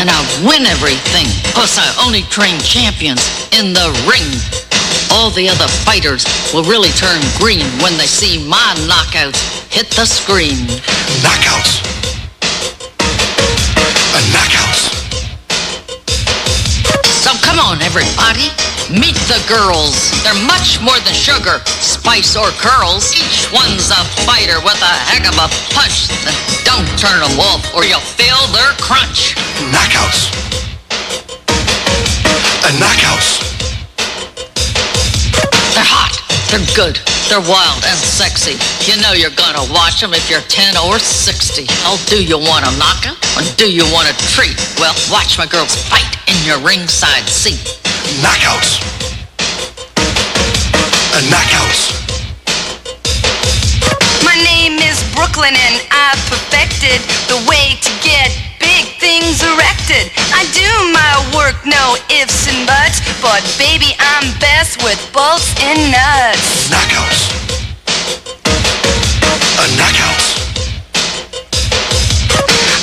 and I win everything. Plus, I only train champions in the ring. All the other fighters will really turn green when they see my knockouts hit the screen. Knockouts. Knockouts. So come on, everybody. Meet the girls. They're much more than sugar, spice, or curls. Each one's a fighter with a heck of a punch. Don't turn them off or you'll feel their crunch. Knockouts. Knockouts. They're hot. They're good. They're wild and sexy. You know you're gonna watch them if you're 10 or 60. Oh, do you want a knockout or do you want a treat? Well, watch my girls fight in your ringside seat. Knockouts. Knockouts. My name is Brooklyn and I've perfected the way to get big things erected. I do my work, no ifs and buts, but baby, I'm best with bolts and nuts. Knockouts. Knockouts.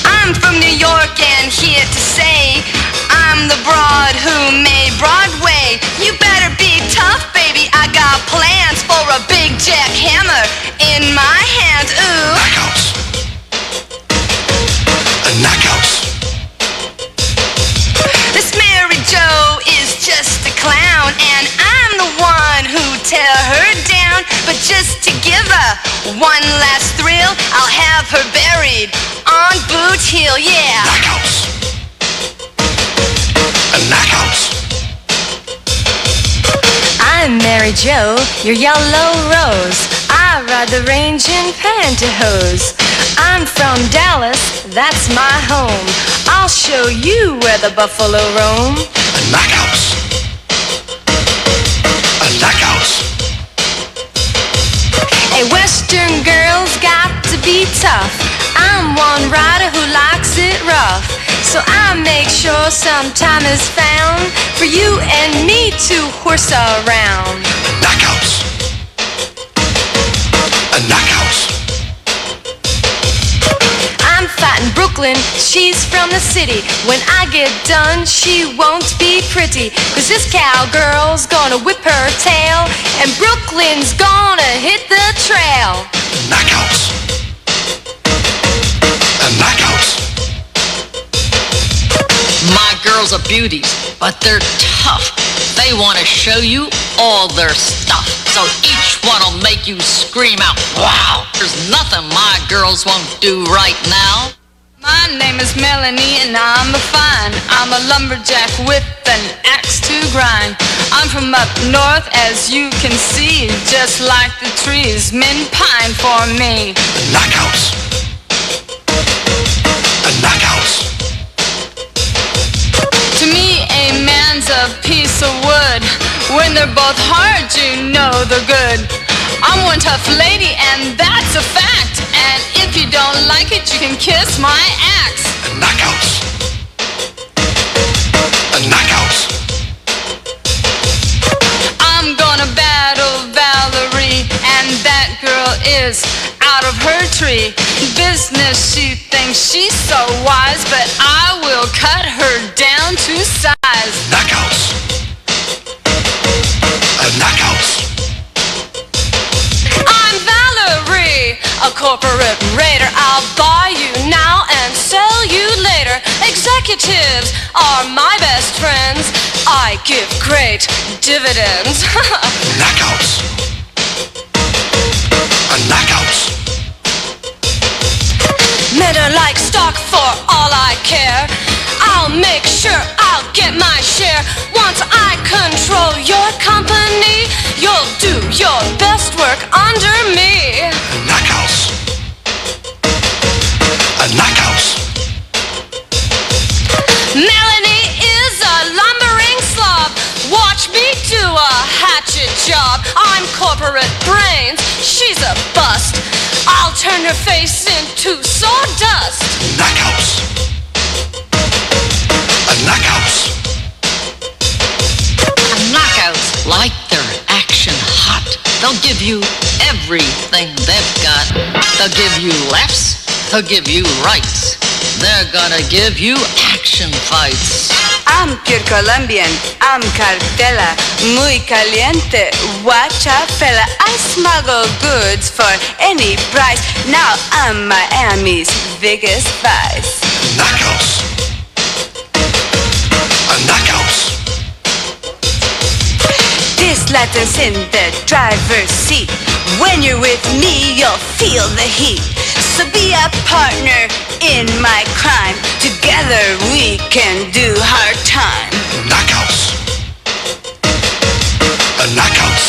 I'm from New York and here to say I'm the broad who made Broadway. You better be tough, baby. I got plans for a big jackhammer in my hands. Ooh. Knockouts. Knockouts. This Mary Jo is just a clown, and I'm the one who tear her down. But just to give her one last thrill, I'll have her buried on Boot Hill, yeah. Knockouts. Knockouts. I'm Mary Jo, your yellow rose. I ride the range in pantyhose. I'm from Dallas, that's my home. I'll show you where the buffalo roam. Knockouts. Knockouts. A Western girl's got to be tough. I'm one rider who likes it rough. So I make sure some time is found for you and me to horse around. Knockouts. Knockouts. I'm fighting Brooklyn, she's from the city. When I get done, she won't be pretty. 'Cause this cowgirl's gonna whip her tail, and Brooklyn's gonna hit the trail. Knockouts. Knockouts. My girls are beauties, but they're tough. They want to show you all their stuff. So each one will make you scream out, wow. There's nothing my girls won't do right now. My name is Melanie and I'm a fine. I'm a lumberjack with an axe to grind. I'm from up north, as you can see. Just like the trees, men pine for me. Knockouts. Knockouts. To me, a man's a piece of wood. When they're both hard, you know they're good. I'm one tough lady, and that's a fact. And if you don't like it, you can kiss my axe. Knockouts. Knockouts. I'm gonna battle Valerie, and that girl is out of her tree. Business, she thinks she's so wise, but I will cut her down to size. Knockouts. Knockouts. I'm Valerie, a corporate raider. I'll buy you now and sell you later. Executives are my best friends. I give great dividends. Knockouts. Knockouts. Men are like stock for all I care. I'll make sure I'll get my share. Once I control your company, you'll do your best work under me. Knockouts. Knockouts. Melanie is a lumbering slob. Watch me do a hatchet job. I'm corporate brains, she's a bust. I'll turn her face into sawdust. Knockouts. Knockouts. Knockouts like their action hot. They'll give you everything they've got. They'll give you lefts, they'll give you rights. They're gonna give you action fights. I'm pure Colombian, I'm cartela, muy caliente, watcha fella. I smuggle goods for any price. Now I'm Miami's biggest vice. Knockouts. Knockouts. This Latin's in the driver's seat. When you're with me, you'll feel the heat. So be a partner in my crime. Together we can do hard time. Knockouts. Knockouts.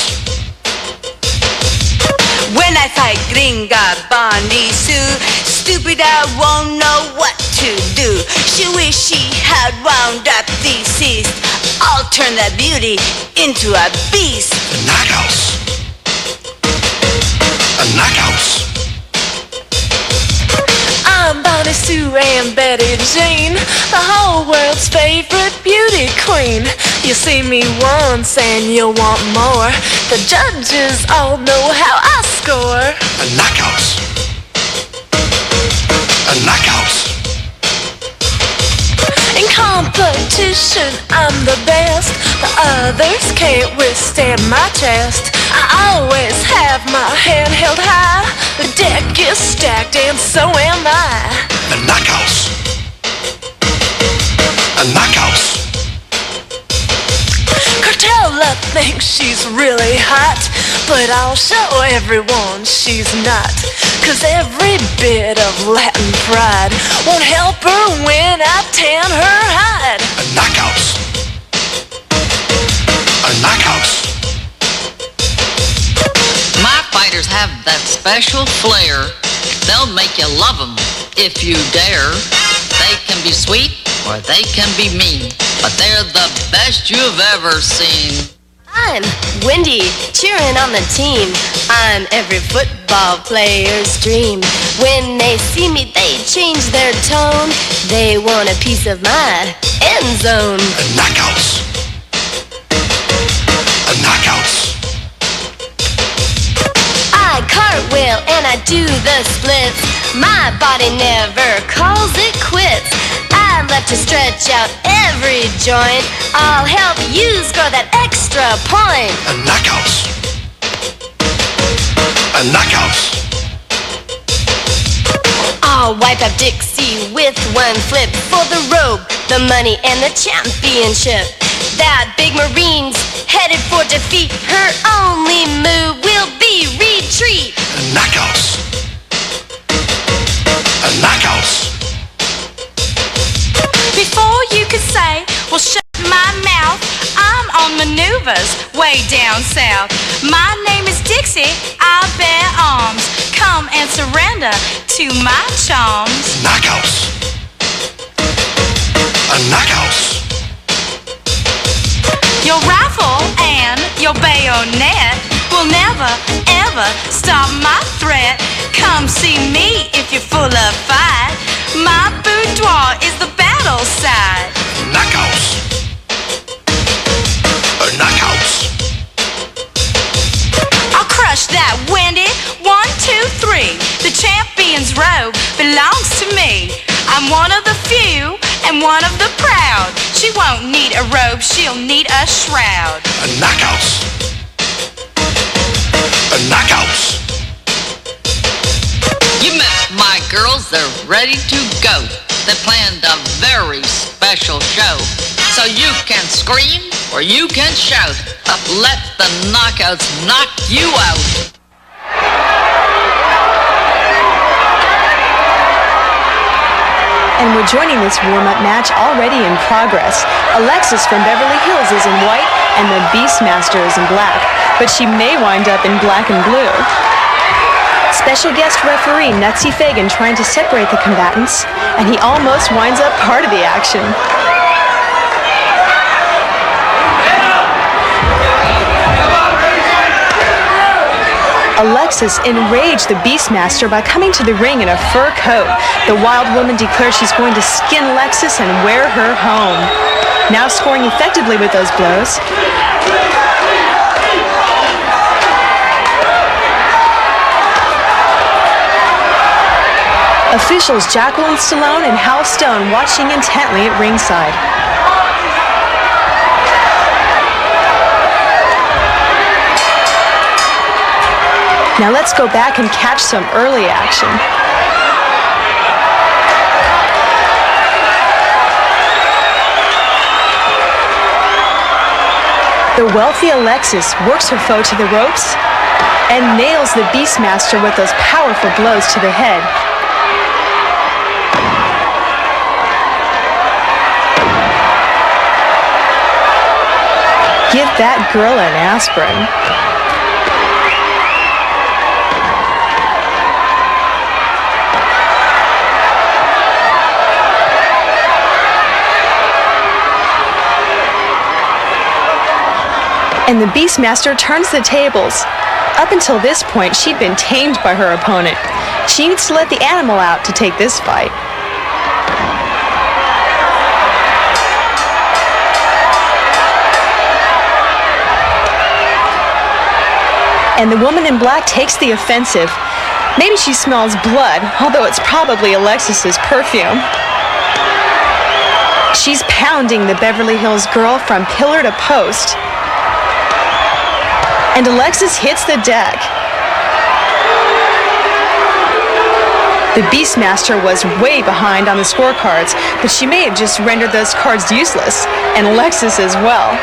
When I fight Gringa Bonnie Sue, stupid I won't know what to do. She wish she had wound up deceased. I'll turn that beauty into a beast. Knockouts. Knockouts. I'm Bonnie Sue and Betty Jean, the whole world's favorite beauty queen. You see me once and you'll want more. The judges all know how I score. Knockouts. Knockouts. In competition, I'm the best. The others can't withstand my chest. I always have my hand held high. The deck is stacked and so am I. Knockouts. Knockouts. Cartella thinks she's really hot, but I'll show everyone she's not. 'Cause every bit of Latin pride won't help her when I tan her hide. Knockouts. Knockouts. My fighters have that special flair. They'll make you love them if you dare. They can be sweet or they can be mean, but they're the best you've ever seen. I'm Wendy, cheering on the team. I'm every football player's dream. When they see me, they change their tone. They want a piece of my end zone. Knockouts. Knockouts. I cartwheel and I do the splits. My body never calls it quits. I love to stretch out every joint. I'll help you score that extra point. Knockouts. Knockouts. I'll wipe up Dixie with one flip for the robe, the money, and the championship. That big Marine's headed for defeat. Her only move will be retreat. Knockouts. Knockouts. Before you could say, well, shut my mouth, I'm on maneuvers way down south. My name is Dixie, I bear arms. Come and surrender to my charms. Knockouts. Knockouts. Your rifle and your bayonet will never, ever stop my threat. Come see me if you're full of fight. My boudoir is the battle side. Knockouts. Knockouts. I'll crush that Wendy. 1, 2, 3. The champion's robe belongs to me. I'm one of the few and one of the proud. She won't need a robe, she'll need a shroud. Knockouts. Knockouts. You met my girls, they're ready to go. They planned a very special show. So you can scream or you can shout. Let the knockouts knock you out. And we're joining this warm-up match already in progress. Alexis from Beverly Hills is in white and the Beastmaster is in black, but she may wind up in black and blue. Special guest referee Nutsy Fagan trying to separate the combatants, and he almost winds up part of the action. Alexis enraged the Beastmaster by coming to the ring in a fur coat. The wild woman declares she's going to skin Alexis and wear her home. Now scoring effectively with those blows. Officials Jacqueline Stallone and Hal Stone watching intently at ringside. Now let's go back and catch some early action. The wealthy Alexis works her foe to the ropes and nails the Beastmaster with those powerful blows to the head. Give that girl an aspirin. And the Beastmaster turns the tables. Up until this point, she'd been tamed by her opponent. She needs to let the animal out to take this fight. And the woman in black takes the offensive. Maybe she smells blood, although it's probably Alexis's perfume. She's pounding the Beverly Hills girl from pillar to post. And Alexis hits the deck. The Beastmaster was way behind on the scorecards, but she may have just rendered those cards useless, and Alexis as well.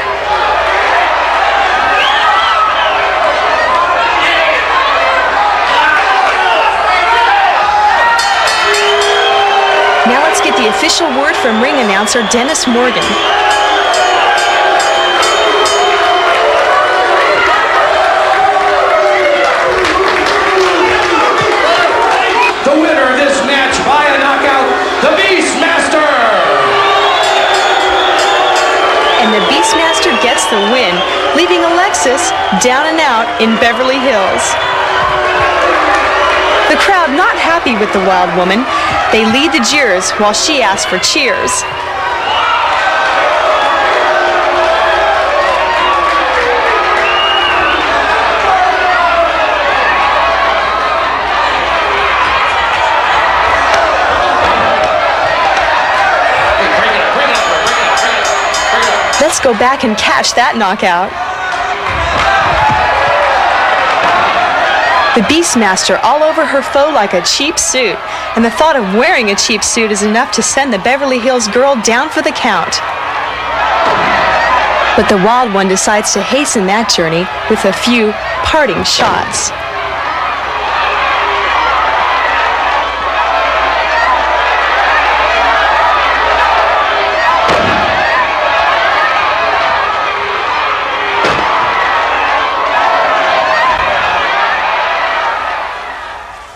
Now let's get the official word from ring announcer Dennis Morgan. The winner of this match via knockout, the Beastmaster! And the Beastmaster gets the win, leaving Alexis down and out in Beverly Hills. The crowd not happy with the wild woman. They lead the jeers while she asks for cheers. Let's go back and catch that knockout. The Beastmaster all over her foe like a cheap suit, and the thought of wearing a cheap suit is enough to send the Beverly Hills girl down for the count. But the Wild One decides to hasten that journey with a few parting shots.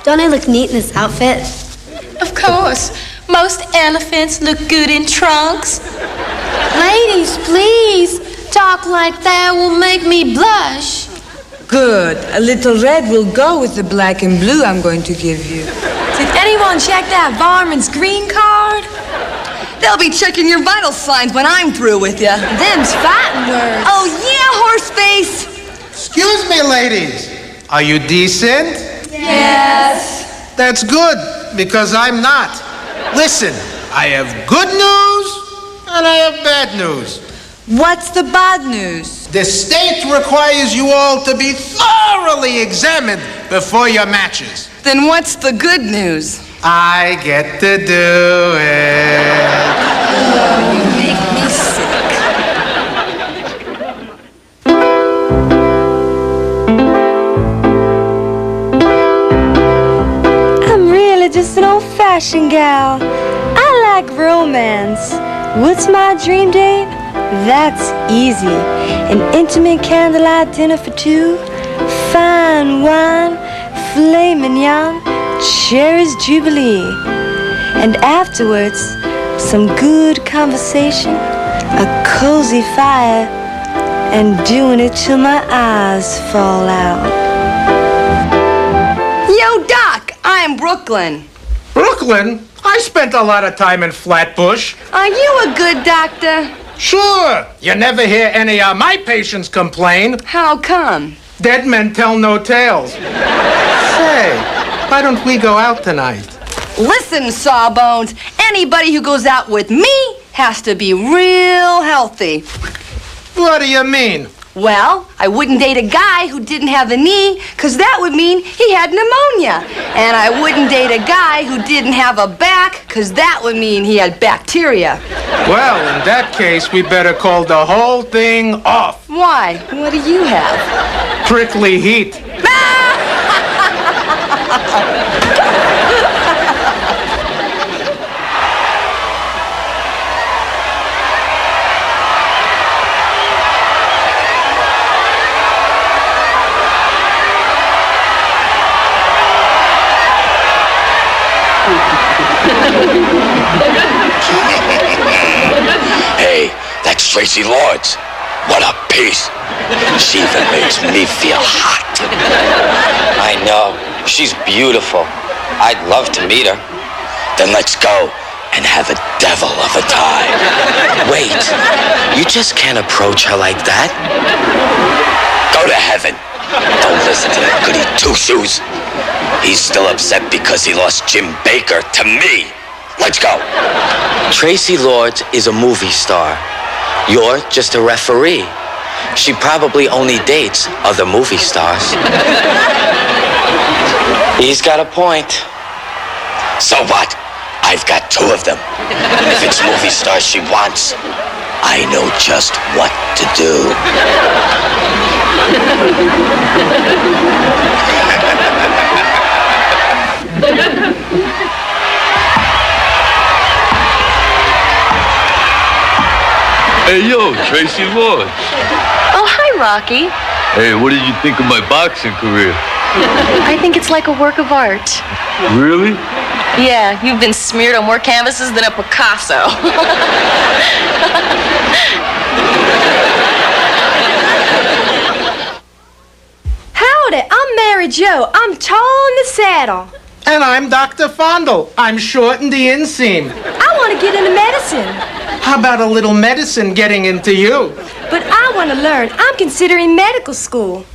Don't I look neat in this outfit? Of course. Most elephants look good in trunks. Ladies, please. Talk like that will make me blush. Good. A little red will go with the black and blue I'm going to give you. Did anyone check that varmint's green card? They'll be checking your vital signs when I'm through with you. Them's fighting words. Oh, yeah, horse face! Excuse me, ladies. Are you decent? Yes. That's good, because I'm not. Listen, I have good news and I have bad news. What's the bad news? The state requires you all to be thoroughly examined before your matches. Then what's the good news? I get to do it. You make me sick. Just an old-fashioned gal. I like romance. What's my dream date? That's easy. An intimate candlelight dinner for two, fine wine, filet mignon, cherries jubilee, and afterwards some good conversation, a cozy fire, and doing it till my eyes fall out. Yo, Doc, I'm Brooklyn. Brooklyn? I spent a lot of time in Flatbush. Are you a good doctor? Sure. You never hear any of my patients complain. How come? Dead men tell no tales. Say, why don't we go out tonight? Listen, Sawbones, anybody who goes out with me has to be real healthy. What do you mean? Well, I wouldn't date a guy who didn't have a knee, because that would mean he had pneumonia. And I wouldn't date a guy who didn't have a back, because that would mean he had bacteria. Well, in that case, we better call the whole thing off. Why? What do you have? Prickly heat. Hey, that's Traci Lords. What a piece. She even makes me feel hot. I know. She's beautiful. I'd love to meet her. Then let's go and have a devil of a time. Wait, you just can't approach her like that. Go to heaven. Don't listen to that goody two-shoes. He's still upset because he lost Jim Baker to me. Let's go. Traci Lords is a movie star. You're just a referee. She probably only dates other movie stars. He's got a point. So what? I've got two of them. If it's movie stars she wants, I know just what to do. Hey, yo, Traci Lords. Oh, hi, Rocky. Hey, what did you think of my boxing career? I think it's like a work of art. Really? Yeah, you've been smeared on more canvases than a Picasso. Howdy, I'm Mary Jo. I'm tall in the saddle. And I'm Dr. Fondle. I'm short in the inseam. I want to get into medicine. How about a little medicine getting into you? But I want to learn. I'm considering medical school.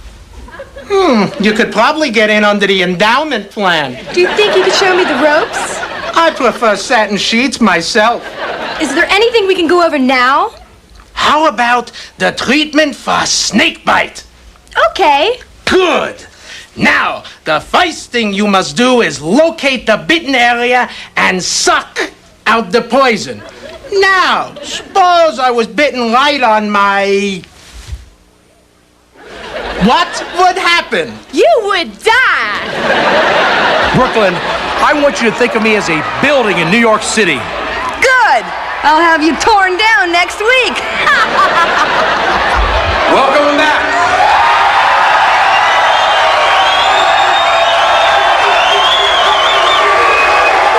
You could probably get in under the endowment plan. Do you think you could show me the ropes? I prefer satin sheets myself. Is there anything we can go over now? How about the treatment for snake bite? Okay. Good. Now, the first thing you must do is locate the bitten area and suck out the poison. Now, suppose I was bitten right on my... What would happen? You would die! Brooklyn, I want you to think of me as a building in New York City. Good! I'll have you torn down next week. Welcome back.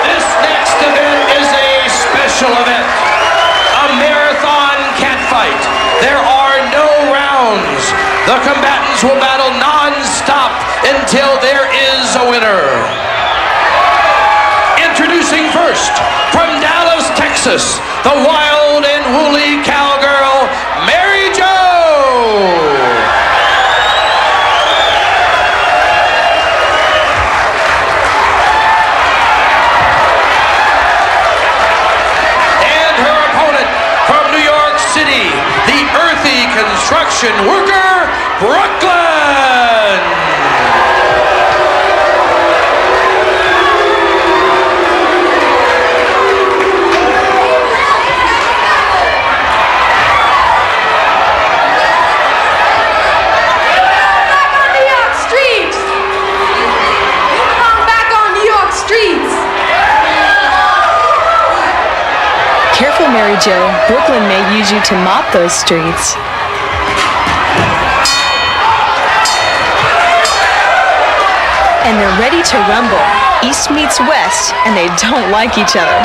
This next event is a special event. A marathon catfight. There are no rounds. The combatants will battle non-stop until there is a winner. Introducing first, from Dallas, Texas, the wild and woolly cowgirl, Mary Jo. And her opponent from New York City, the earthy construction worker, Brooklyn. Careful, Mary Jo. Brooklyn may use you to mop those streets. And they're ready to rumble. East meets West, and they don't like each other.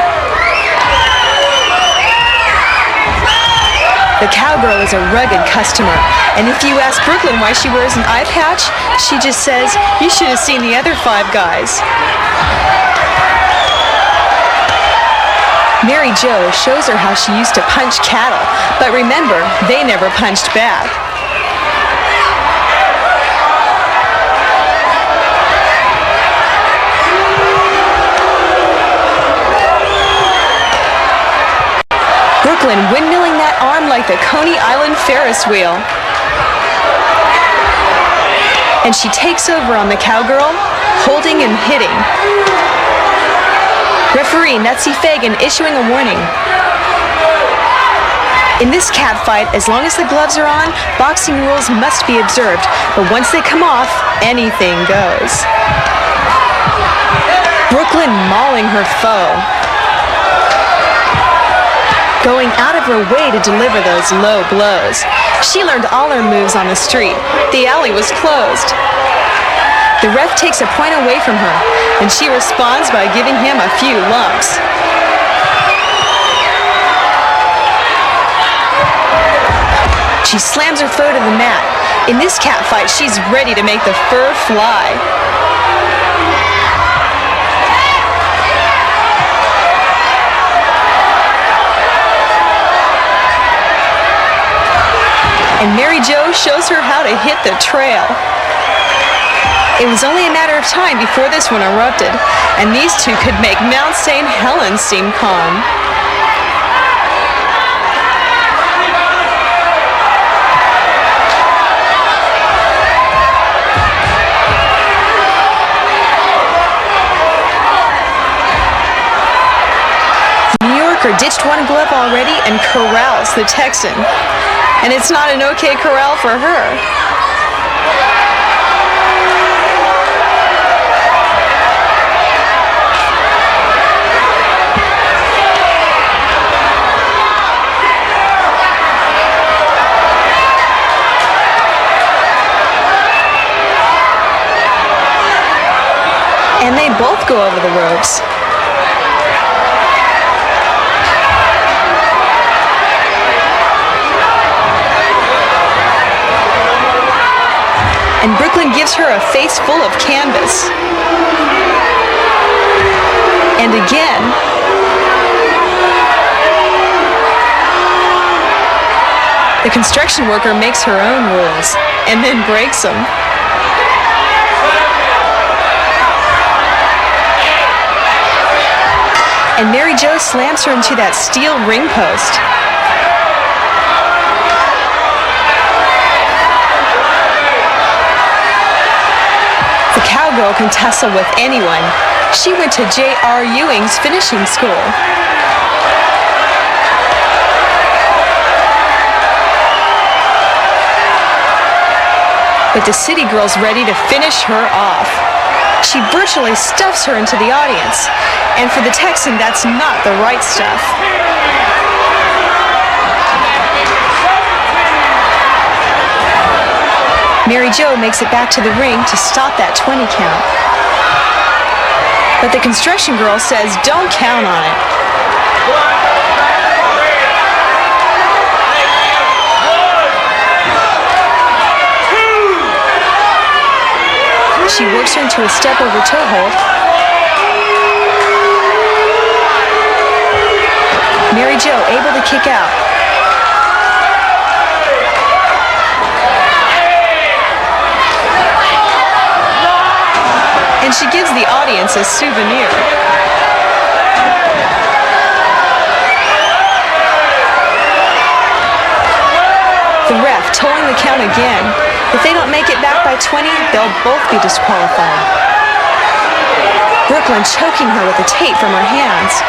The cowgirl is a rugged customer, and if you ask Brooklyn why she wears an eye patch, she just says, "You should have seen the other 5 guys." Mary Jo shows her how she used to punch cattle, but remember, they never punched back. Brooklyn windmilling that arm like the Coney Island Ferris wheel. And she takes over on the cowgirl, holding and hitting. Referee Nutsy Fagan issuing a warning. In this cat fight, as long as the gloves are on, boxing rules must be observed, but once they come off, anything goes. Brooklyn mauling her foe, going out of her way to deliver those low blows. She learned all her moves on the street. The alley was closed. The ref takes a point away from her, and she responds by giving him a few lumps. She slams her foe to the mat. In this cat fight, she's ready to make the fur fly. And Mary Jo shows her how to hit the trail. It was only a matter of time before this one erupted, and these two could make Mount St. Helens seem calm. The New Yorker ditched one glove already and corrals the Texan. And it's not an okay corral for her. And they both go over the ropes. And Brooklyn gives her a face full of canvas. And again. The construction worker makes her own rules and then breaks them. And Mary Jo slams her into that steel ring post. The cowgirl can tussle with anyone. She went to J.R. Ewing's finishing school. But the city girl's ready to finish her off. She virtually stuffs her into the audience. And for the Texan, that's not the right stuff. Mary Jo makes it back to the ring to stop that 20 count. But the construction girl says don't count on it. She works her into a step over toe hold. Mary Jo able to kick out. And she gives the audience a souvenir. The ref tolling the count again. If they don't make it back by 20, they'll both be disqualified. Brooklyn choking her with the tape from her hands.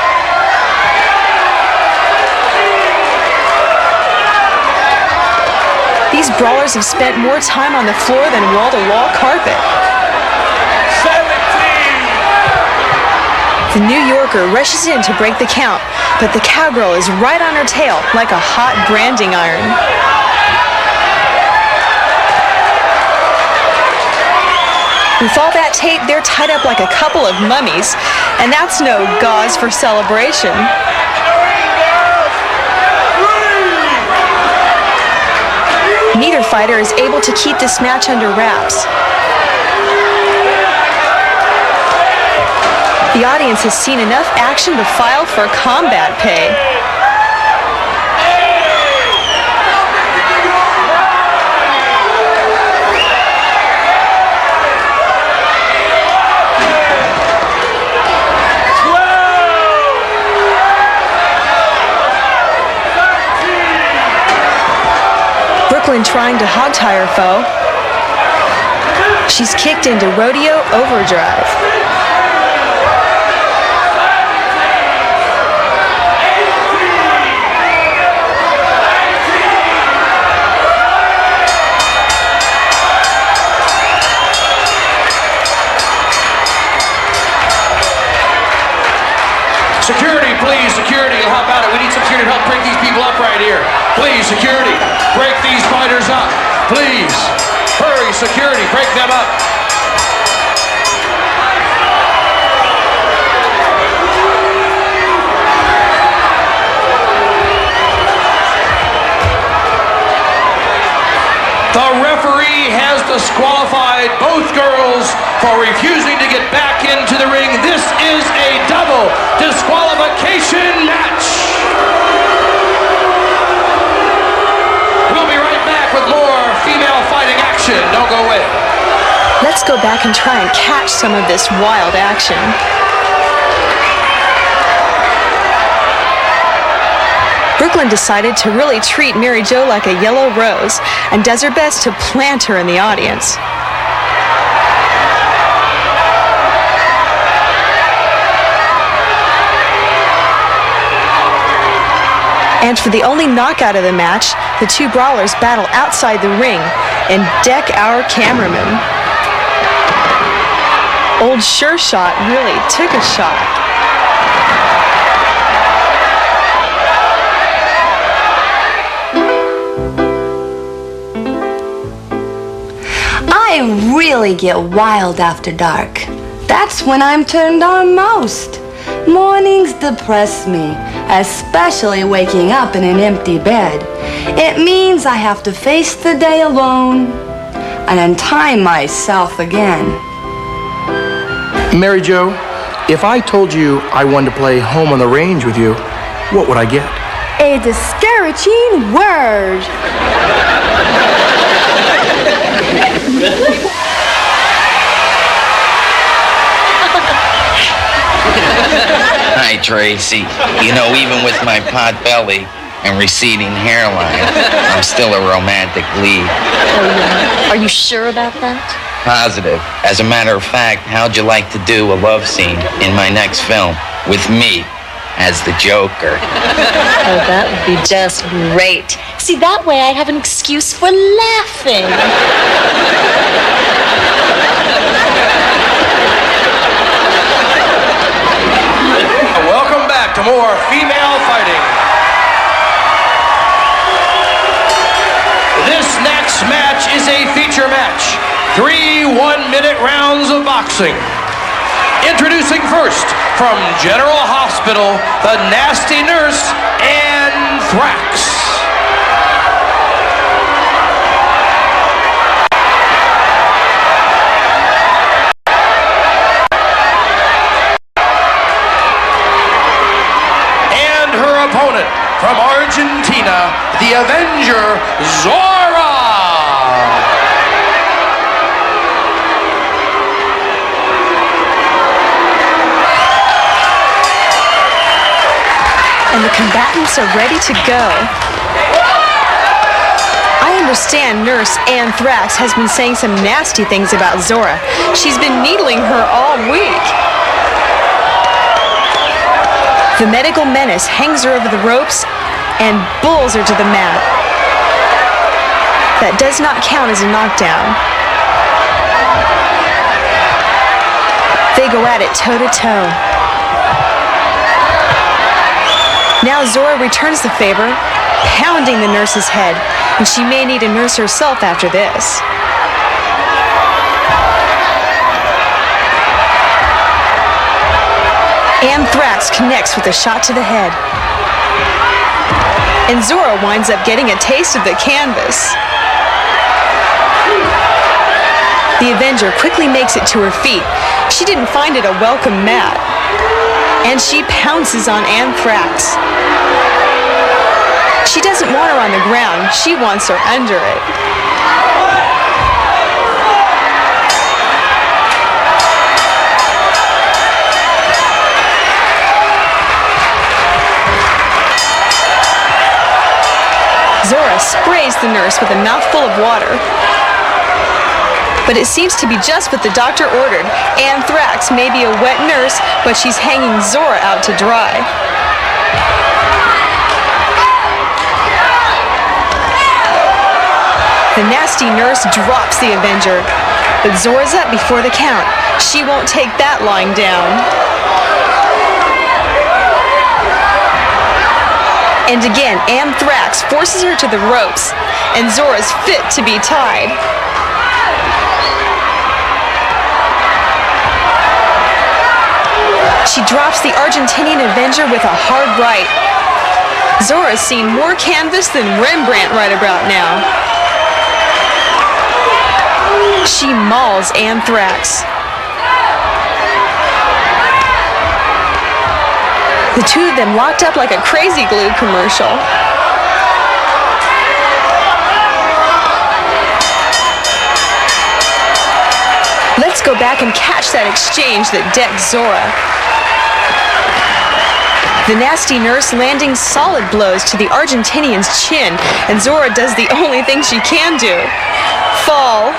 These brawlers have spent more time on the floor than wall-to-wall carpet. The New Yorker rushes in to break the count, but the cowgirl is right on her tail like a hot branding iron. With all that tape, they're tied up like a couple of mummies, and that's no gauze for celebration. Neither fighter is able to keep this match under wraps. The audience has seen enough action to file for combat pay. Brooklyn trying to hog-tie her foe. She's kicked into rodeo overdrive. Security, please, security, how about it? We need some security to help break these people up right here. Please, security, break these fighters up. Please, hurry, security, break them up. The referee has disqualified both girls for refusing to get back into the ring. This is a double disqualification match. We'll be right back with more female fighting action. Don't go away. Let's go back and try and catch some of this wild action. Brooklyn decided to really treat Mary Jo like a yellow rose and does her best to plant her in the audience. And for the only knockout of the match, the two brawlers battle outside the ring and deck our cameraman. Old Sure Shot really took a shot. I really get wild after dark. That's when I'm turned on most. Mornings depress me, especially waking up in an empty bed. It means I have to face the day alone and untie myself again. Mary Jo, if I told you I wanted to play Home on the Range with you, what would I get? A discouraging word. Hi, Tracy. You know, even with my pot belly and receding hairline, I'm still a romantic lead. Oh, yeah. Are you sure about that? Positive. As a matter of fact, how'd you like to do a love scene in my next film with me as the Joker? Oh, that would be just great. See, that way I have an excuse for laughing. Welcome back to more female fighting. This next match is a feature match. 3 one-minute rounds of boxing. Introducing first, from General Hospital, the Nasty Nurse, Anthrax. And her opponent, from Argentina, the Avenger, Zora. And the combatants are ready to go. I understand Nurse Anthrax has been saying some nasty things about Zora. She's been needling her all week. The medical menace hangs her over the ropes and bulls her to the mat. That does not count as a knockdown. They go at it toe-to-toe. Now Zora returns the favor, pounding the nurse's head, and she may need a nurse herself after this. Anthrax connects with a shot to the head. And Zora winds up getting a taste of the canvas. The Avenger quickly makes it to her feet. She didn't find it a welcome mat. And she pounces on Anthrax. She doesn't want her on the ground. She wants her under it. Zora Zora sprays the nurse with a mouthful of water. But it seems to be just what the doctor ordered. Anthrax may be a wet nurse, but she's hanging Zora out to dry. The nasty nurse drops the Avenger, but Zora's up before the count. She won't take that lying down. And again, Anthrax forces her to the ropes, and Zora's fit to be tied. She drops the Argentinian Avenger with a hard right. Zora's seen more canvas than Rembrandt right about now. She mauls Anthrax. The two of them locked up like a Crazy Glue commercial. Let's go back and catch that exchange that decked Zora. The nasty nurse landing solid blows to the Argentinian's chin, and Zora does the only thing she can do: fall.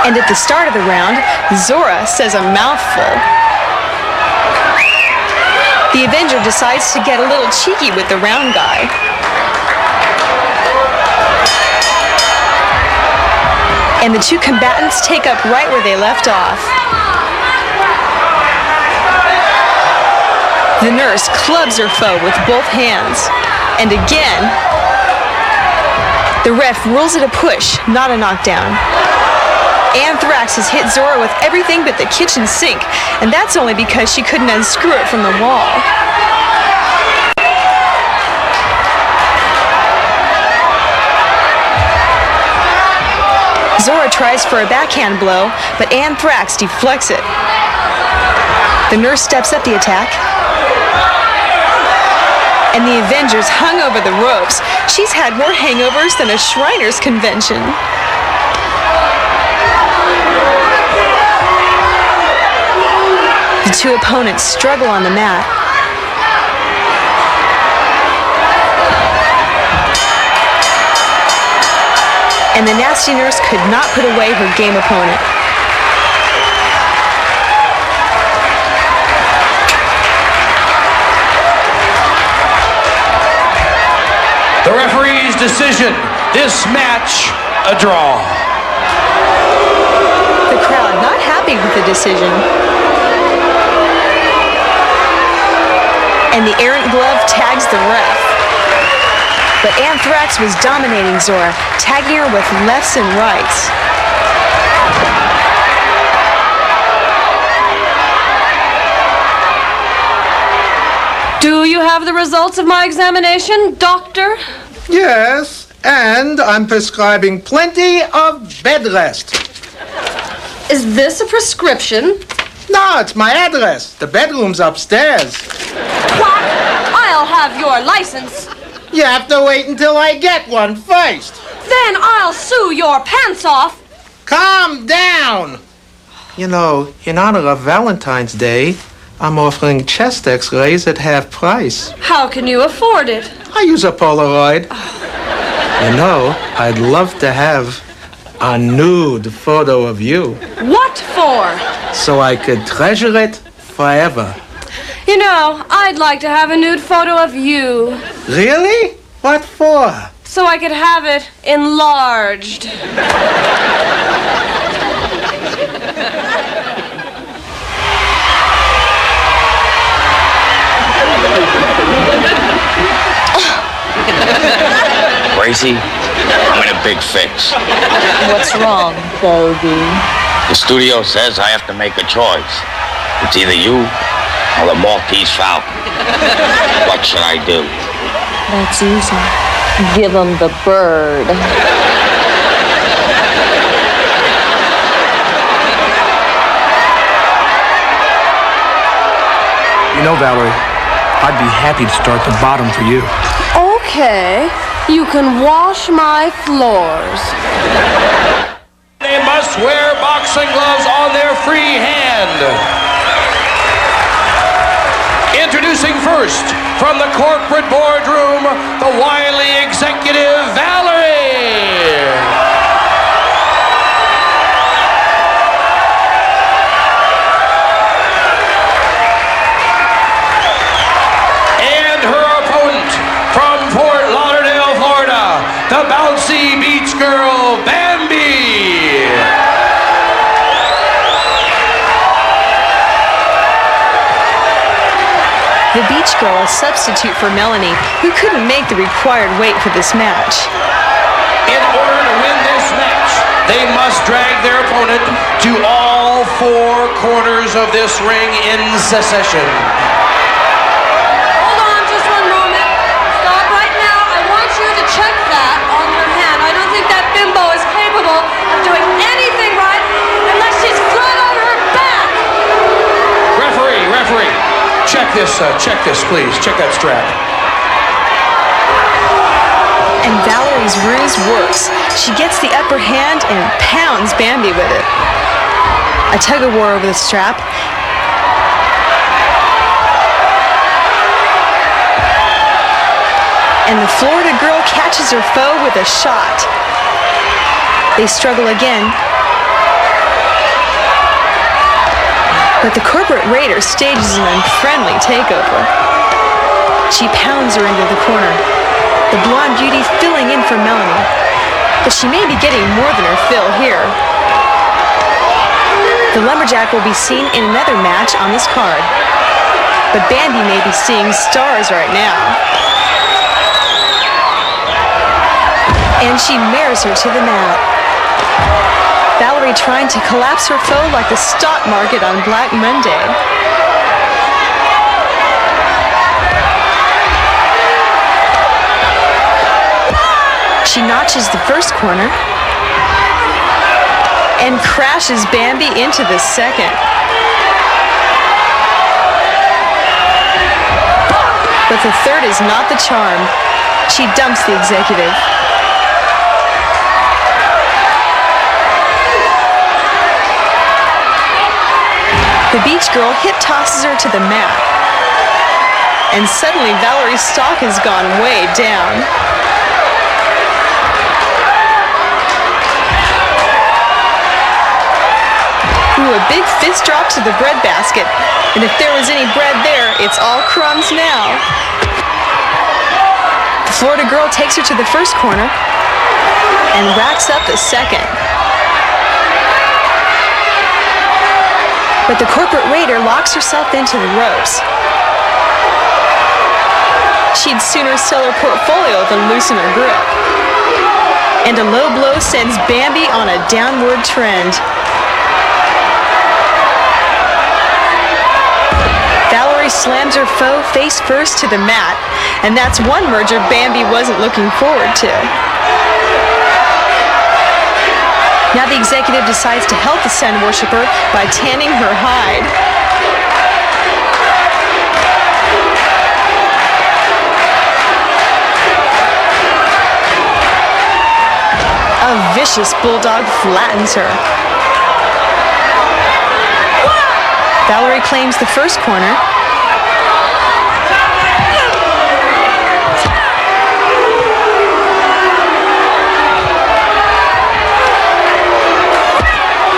And at the start of the round, Zora says a mouthful. The Avenger decides to get a little cheeky with the round guy. And the two combatants take up right where they left off. The nurse clubs her foe with both hands. And again, the ref rules it a push, not a knockdown. Anthrax has hit Zora with everything but the kitchen sink, and that's only because she couldn't unscrew it from the wall. Zora tries for a backhand blow, but Anthrax deflects it. The nurse steps up the attack, and the Avenger's hung over the ropes. She's had more hangovers than a Shriners convention. The two opponents struggle on the mat. And the nasty nurse could not put away her game opponent. The referee's decision, this match a draw. The crowd not happy with the decision. And the errant glove tags the ref. But Anthrax was dominating Zora, tagging her with lefts and rights. Do you have the results of my examination, doctor? Yes, and I'm prescribing plenty of bed rest. Is this a prescription? No, it's my address. The bedroom's upstairs. What? I'll have your license. You have to wait until I get one first. Then I'll sew your pants off. Calm down. You know, in honor of Valentine's Day, I'm offering chest x-rays at half price. How can you afford it? I use a Polaroid. You know, I'd love to have a nude photo of you. What for? So I could treasure it forever. You know, I'd like to have a nude photo of you. Really? What for? So I could have it enlarged. Traci, I'm in a big fix. What's wrong, baby? The studio says I have to make a choice. It's either you or the Maltese Falcon. What should I do? That's easy. Give him the bird. You know, Valerie, I'd be happy to start the bottom for you. Okay, you can wash my floors. They must wear boxing gloves on their free hand. Introducing first. first, from the corporate boardroom, the wily executive Valerie. And her opponent, from Fort Lauderdale, Florida, the bouncy beach girl, Bambi. The beach girl, a substitute for Melanie, who couldn't make the required weight for this match. In order to win this match, they must drag their opponent to all four corners of this ring in succession. Hold on just one moment. Stop right now. I want you to check that on your hand. I don't think that bimbo is capable of doing anything right unless she's flat on her back. Referee, check this, please. Check that strap. And Valerie's ruse works. She gets the upper hand and pounds Bambi with it. A tug-of-war over the strap. And the Florida girl catches her foe with a shot. They struggle again. But the corporate raider stages an unfriendly takeover. She pounds her into the corner, the blonde beauty filling in for Melanie. But she may be getting more than her fill here. The lumberjack will be seen in another match on this card. But Bambi may be seeing stars right now. And she mares her to the mat. Valerie trying to collapse her foe like the stock market on Black Monday. She notches the first corner and crashes Bambi into the second. But the third is not the charm. She dumps the executive. The beach girl hip tosses her to the mat. And suddenly Valerie's stock has gone way down. Ooh, a big fist drop to the breadbasket. And if there was any bread there, it's all crumbs now. The Florida girl takes her to the first corner and racks up the second. But the corporate raider locks herself into the ropes. She'd sooner sell her portfolio than loosen her grip. And a low blow sends Bambi on a downward trend. Valerie slams her foe face first to the mat, and that's one merger Bambi wasn't looking forward to. Now the executive decides to help the sun worshiper by tanning her hide. A vicious bulldog flattens her. Valerie claims the first corner.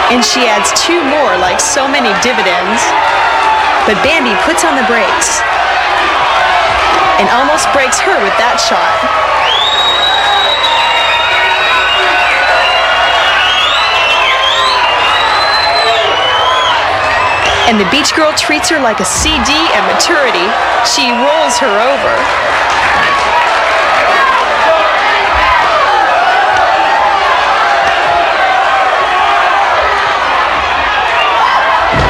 And she adds two more like so many dividends. But Bambi puts on the brakes and almost breaks her with that shot. And the beach girl treats her like a CD at maturity. She rolls her over.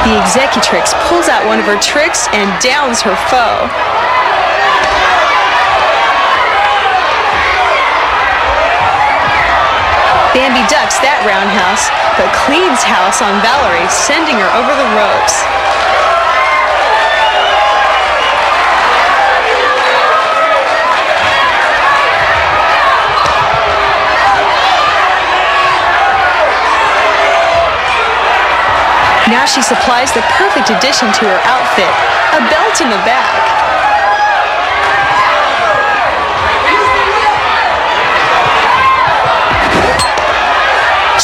The executrix pulls out one of her tricks and downs her foe. Bambi ducks that roundhouse, but cleans house on Valerie, sending her over the ropes. Now she supplies the perfect addition to her outfit, a belt in the back.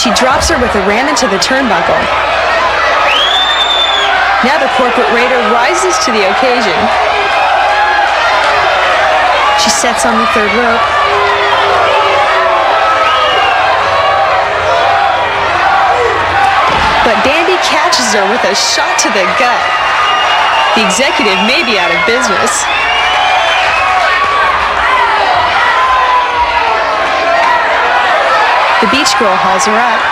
She drops her with a ram into the turnbuckle. Now the corporate raider rises to the occasion. She sets on the third rope. But Bambi catches her with a shot to the gut. The executive may be out of business. The beach girl hauls her up.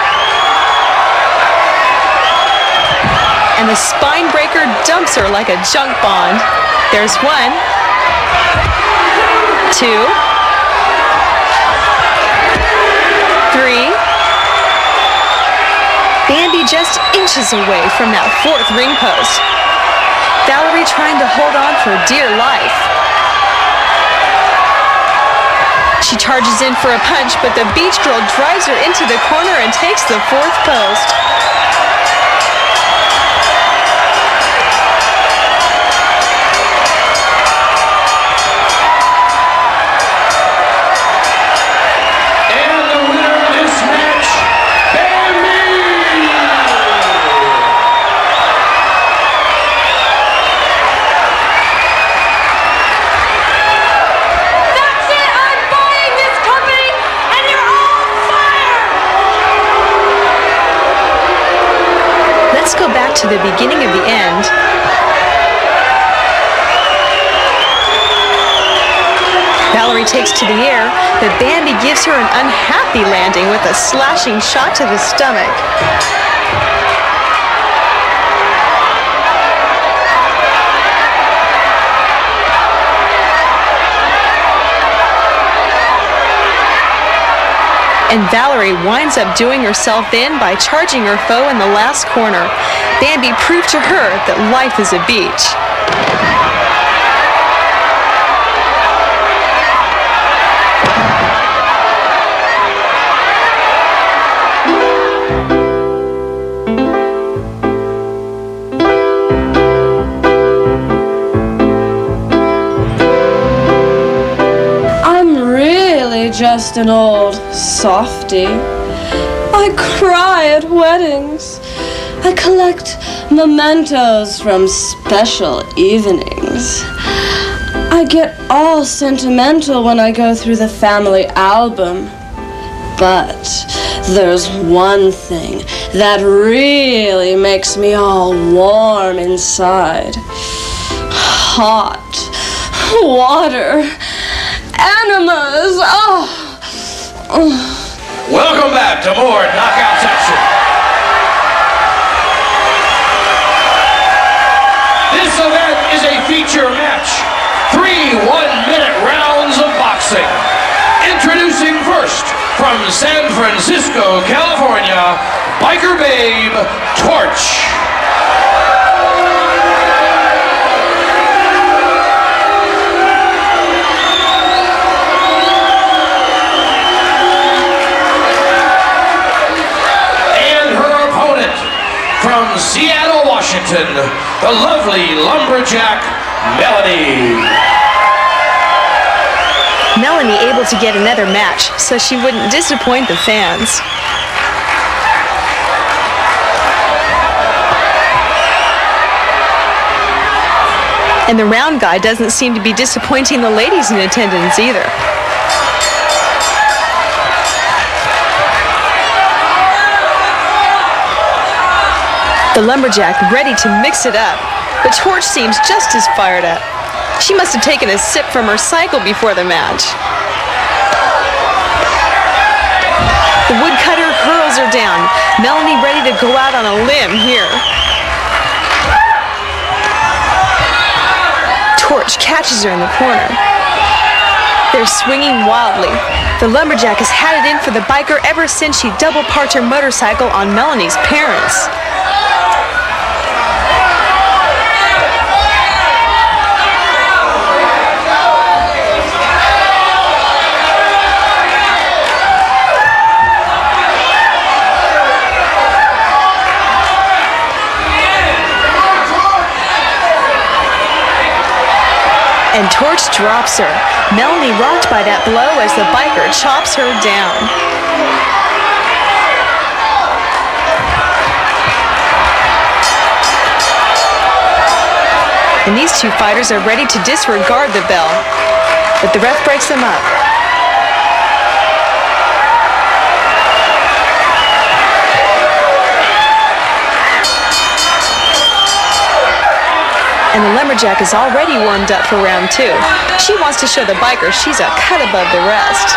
And the spine breaker dumps her like a junk bond. There's 1, 2, 3. Bambi just inches away from that 4th ring post. Valerie trying to hold on for dear life. She charges in for a punch, but the beach girl drives her into the corner and takes the 4th post. And the winner of this match, Bambi! That's it! I'm buying this company, and you're all fired! Let's go back to the beginning of the end. Valerie takes to the air, but Bambi gives her an unhappy landing with a slashing shot to the stomach. And Valerie winds up doing herself in by charging her foe in the last corner. Bambi proved to her that life is a beach. Just an old softy. I cry at weddings. I collect mementos from special evenings. I get all sentimental when I go through the family album. But there's one thing that really makes me all warm inside. Hot water. Enemas! Welcome back to more Knockouts action. This event is a feature match. 3 one-minute rounds of boxing. Introducing first, from San Francisco, California, Biker Babe, Torch. From Seattle, Washington, the lovely lumberjack, Melanie. Melanie able to get another match so she wouldn't disappoint the fans. And the round guy doesn't seem to be disappointing the ladies in attendance either. The lumberjack ready to mix it up, but Torch seems just as fired up. She must have taken a sip from her cycle before the match. The woodcutter hurls her down. Melanie ready to go out on a limb here. Torch catches her in the corner. They're swinging wildly. The lumberjack has had it in for the biker ever since she double-parked her motorcycle on Melanie's parents. And Torch drops her. Melanie rocked by that blow as the biker chops her down. And these two fighters are ready to disregard the bell. But the ref breaks them up. And the lumberjack is already warmed up for round 2. She wants to show the biker she's a cut above the rest.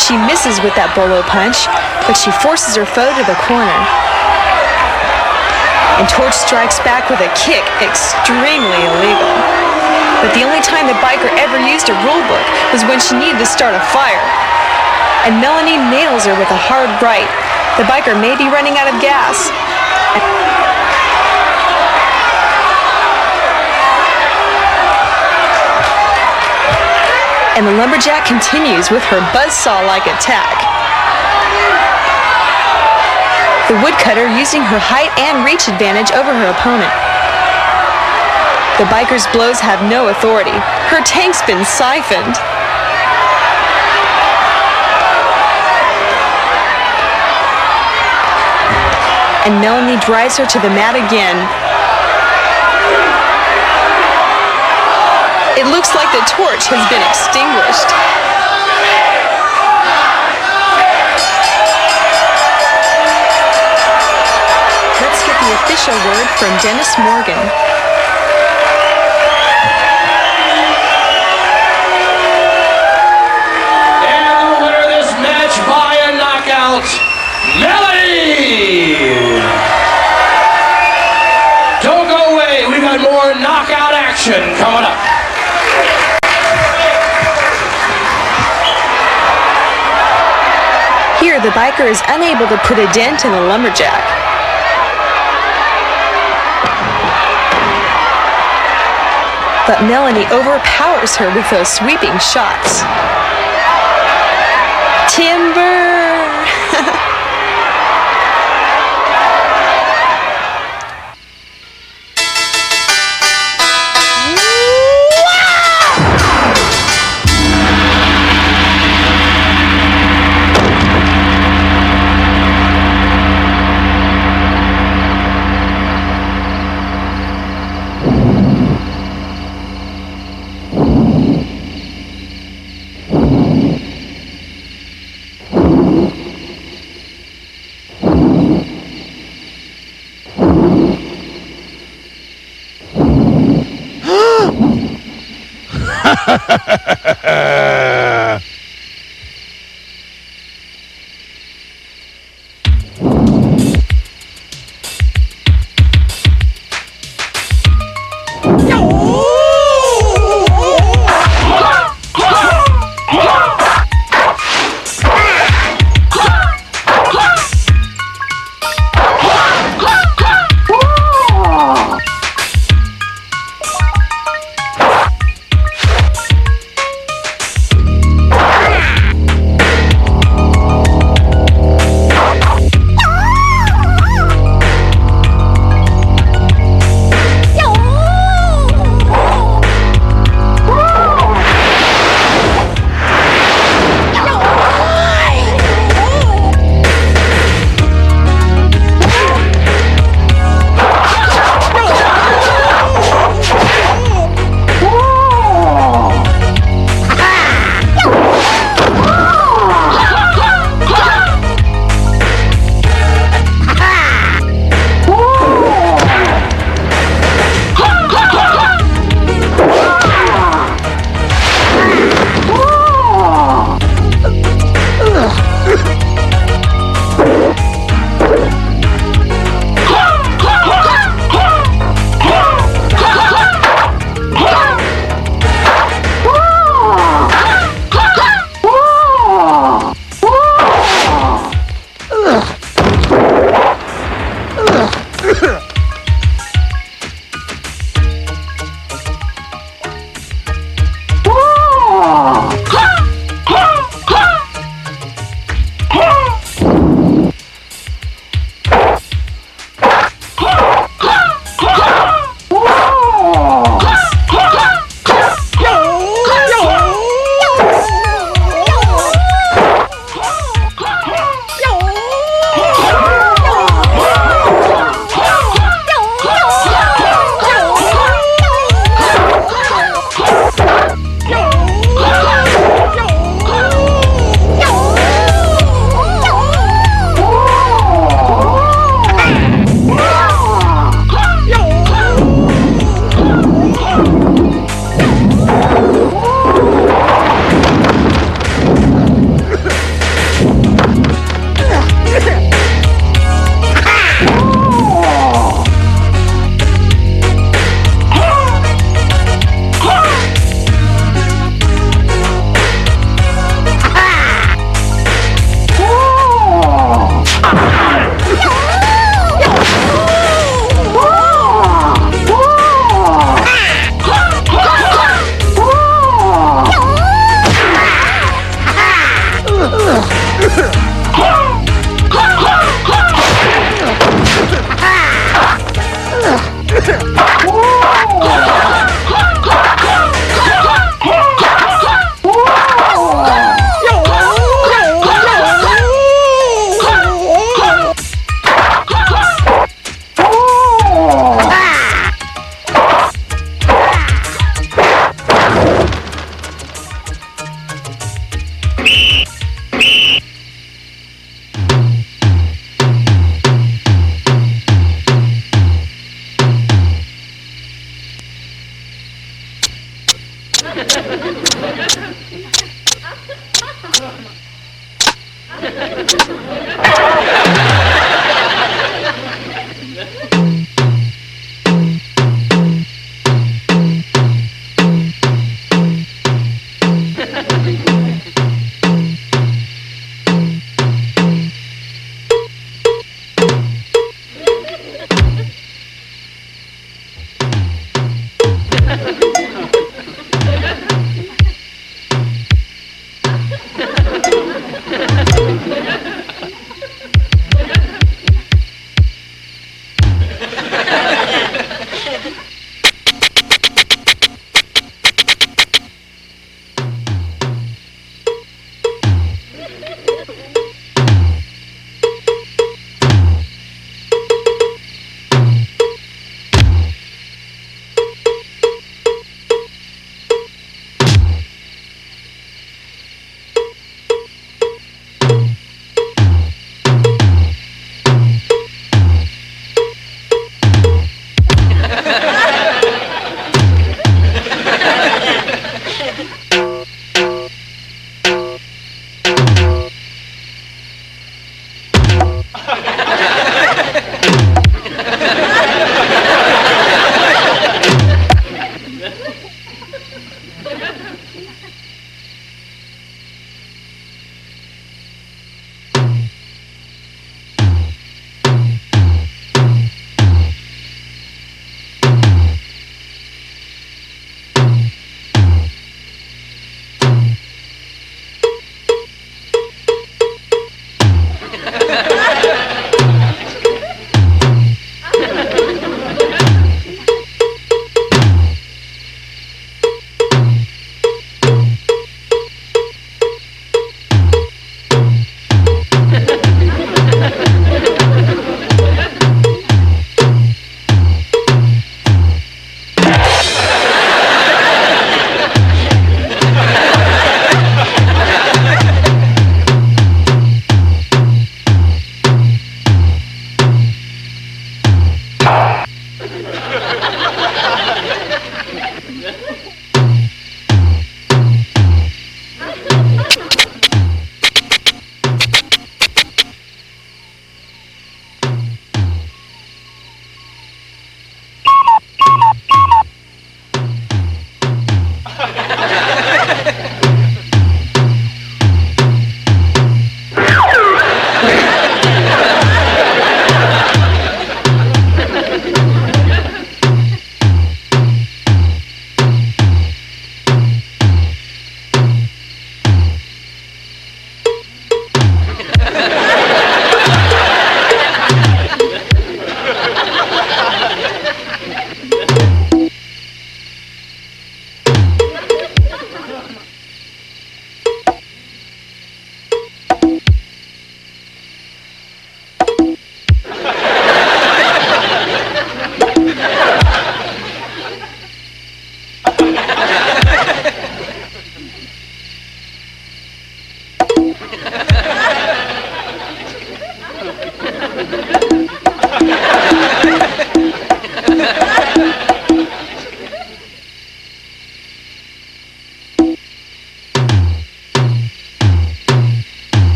She misses with that bolo punch, but she forces her foe to the corner. And Torch strikes back with a kick, extremely illegal. But the only time the biker ever used a rule book was when she needed to start a fire. And Melanie nails her with a hard right. The biker may be running out of gas. And the lumberjack continues with her buzzsaw-like attack. The woodcutter using her height and reach advantage over her opponent. The biker's blows have no authority. Her tank's been siphoned. And Melanie drives her to the mat again. It looks like the torch has been extinguished. Let's get the official word from Dennis Morgan. And the winner of this match by a knockout, Melanie! Don't go away, we got more knockout action coming up. Here, the biker is unable to put a dent in the lumberjack. But Melanie overpowers her with those sweeping shots. Timber!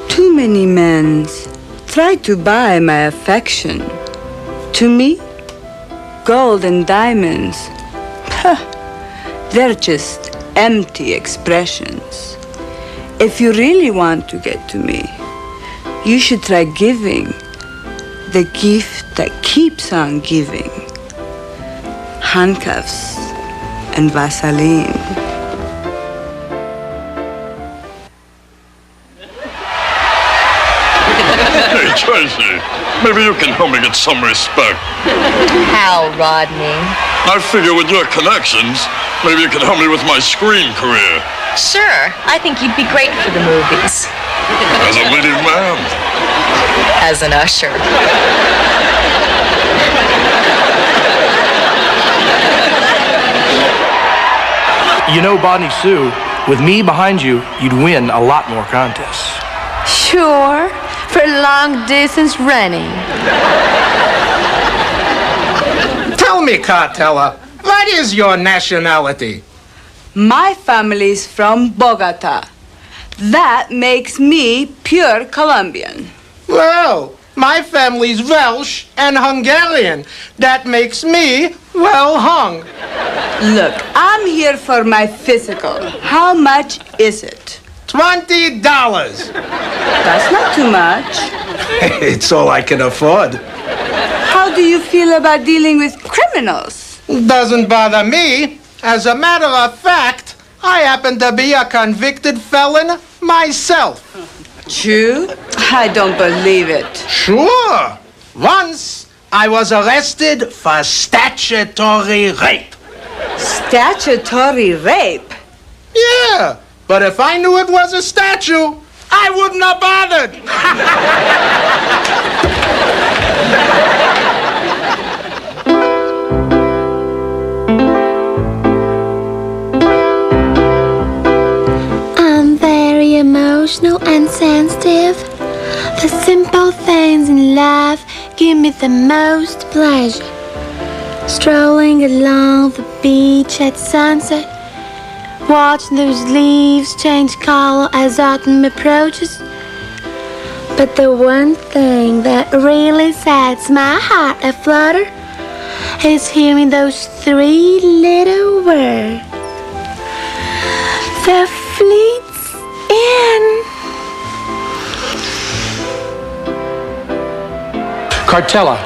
Too many men try to buy my affection. To me, gold and diamonds. They're just empty expressions. If you really want to get to me, you should try giving the gift that keeps on giving. Handcuffs and Vaseline. Hey, Tracy, maybe you can help me get some respect. How, Rodney? I figure with your connections, maybe you can help me with my screen career. Sure, I think you'd be great for the movies. As a leading man. As an usher. You know, Bonnie Sue, with me behind you, you'd win a lot more contests. Sure, for long distance running. Tell me, Cartella, what is your nationality? My family's from Bogota. That makes me pure Colombian. Well, my family's Welsh and Hungarian. That makes me well hung. Look, I'm here for my physical. How much is it? $20. That's not too much. It's all I can afford. How do you feel about dealing with criminals? Doesn't bother me. As a matter of fact, I happen to be a convicted felon myself. True? I don't believe it. Sure. Once I was arrested for statutory rape. Statutory rape? Yeah, but if I knew it was a statue, I wouldn't have bothered. I'm very emotional and sensitive. The simple things in life give me the most pleasure. Strolling along the beach at sunset, watching those leaves change color as autumn approaches. But the one thing that really sets my heart aflutter is hearing those three little words. The fleet's in. Cartella,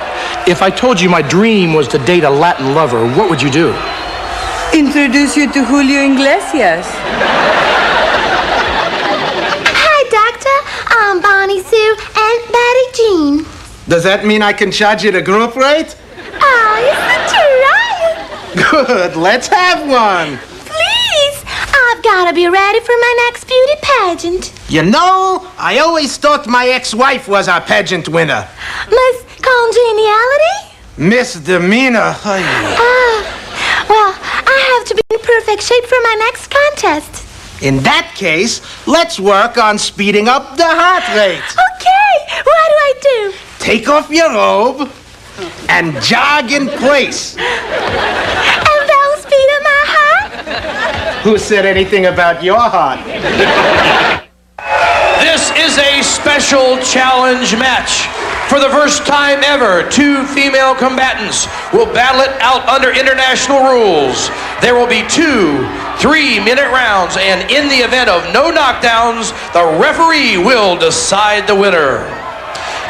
if I told you my dream was to date a Latin lover, what would you do? Introduce you to Julio Iglesias. Hi, Doctor. I'm Bonnie Sue and Betty Jean. Does that mean I can charge you the group rate? Oh, you're such a riot. Good, let's have one. Please, I've got to be ready for my next beauty pageant. You know, I always thought my ex-wife was a pageant winner. Miss Congeniality? Misdemeanor. Well, I have to be in perfect shape for my next contest. In that case, let's work on speeding up the heart rate. Okay, what do I do? Take off your robe and jog in place. And that'll speed up my heart? Who said anything about your heart? This is a special challenge match. For the first time ever, two female combatants will battle it out under international rules. There will be 2 3-minute rounds, and in the event of no knockdowns, the referee will decide the winner.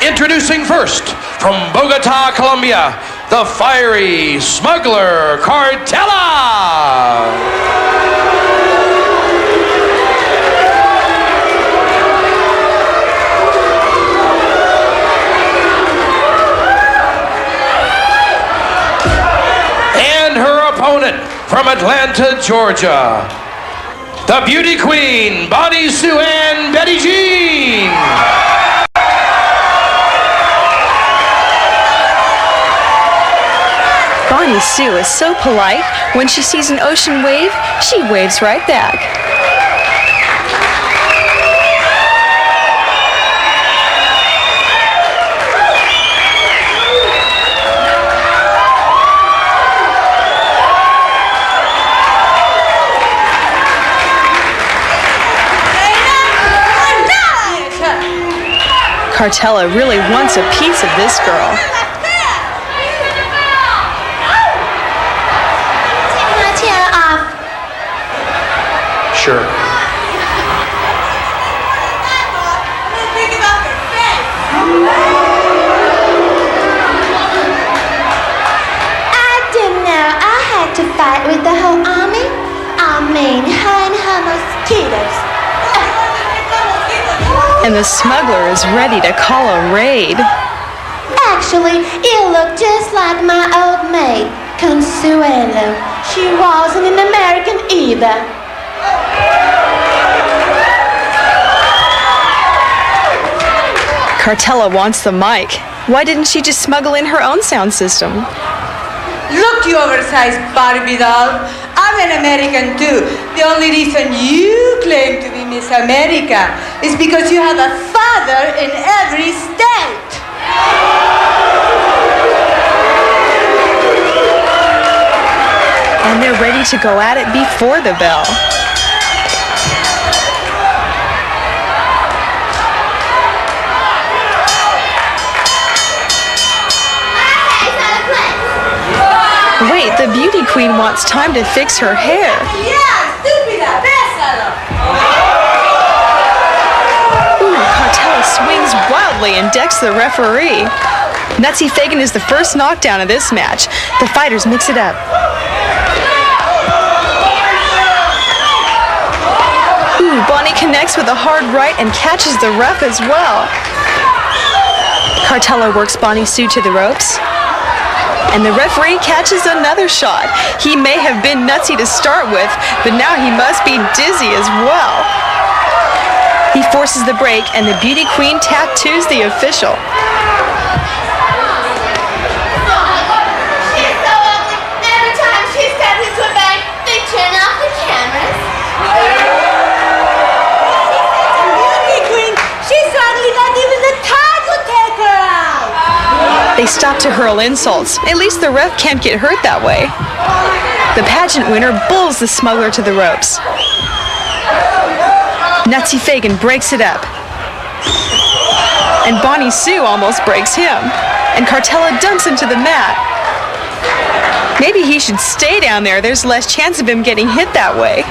Introducing first, from Bogota, Colombia, the fiery smuggler, Cartella! Opponent from Atlanta, Georgia, the beauty queen, Bonnie Sue and Betty Jean. Bonnie Sue is so polite. When she sees an ocean wave, she waves right back. Cartella really wants a piece of this girl. Take my chair off. fight with the whole army? I mean, her and her mosquitoes. And the smuggler is ready to call a raid. Actually, you look just like my old maid, Consuelo. She wasn't an American either. Cartella wants the mic. Why didn't she just smuggle in her own sound system? Look, you oversized Barbie doll. I'm an American too. The only reason you claim to be Miss America is because you have a father in every state. And they're ready to go at it before the bell. Wait, the beauty queen wants time to fix her hair. Ooh, Cartella swings wildly and decks the referee. Nutsy Fagan is the first knockdown of this match. The fighters mix it up. Ooh, Bonnie connects with a hard right and catches the ref as well. Cartella works Bonnie Sue to the ropes. And the referee catches another shot. He may have been nutsy to start with, but now he must be dizzy as well. He forces the break, and the beauty queen tattoos the official. She's so ugly. Every time she steps into a bank, they turn off the cameras. Beauty queen, she's ugly, not even the tide will take her out. They stop to hurl insults. At least the ref can't get hurt that way. The pageant winner bulls the smuggler to the ropes. Nutsy Fagan breaks it up. And Bonnie Sue almost breaks him. And Cartella dumps him to the mat. Maybe he should stay down there. There's less chance of him getting hit that way.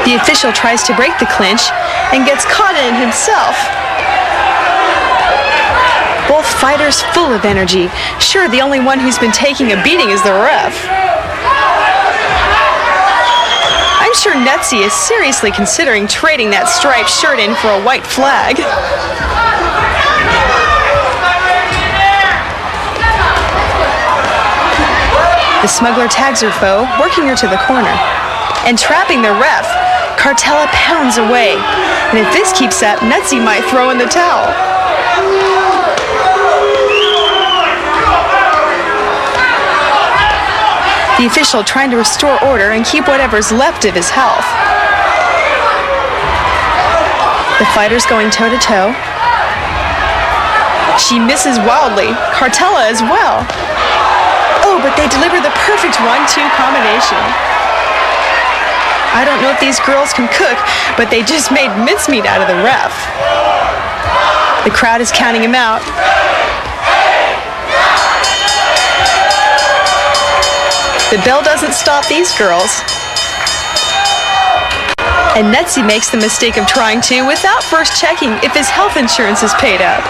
The official tries to break the clinch and gets caught in it himself. Both fighters full of energy. Sure, the only one who's been taking a beating is the ref. I'm sure Nutsy is seriously considering trading that striped shirt in for a white flag. The smuggler tags her foe, working her to the corner. And trapping the ref, Cartella pounds away. And if this keeps up, Nutsy might throw in the towel. The official trying to restore order and keep whatever's left of his health. The fighters going toe-to-toe. She misses wildly. Cartella as well. Oh, but they deliver the perfect 1-2 combination. I don't know if these girls can cook, but they just made mincemeat out of the ref. The crowd is counting him out. The bell doesn't stop these girls. And Nutsy makes the mistake of trying to without first checking if his health insurance is paid up.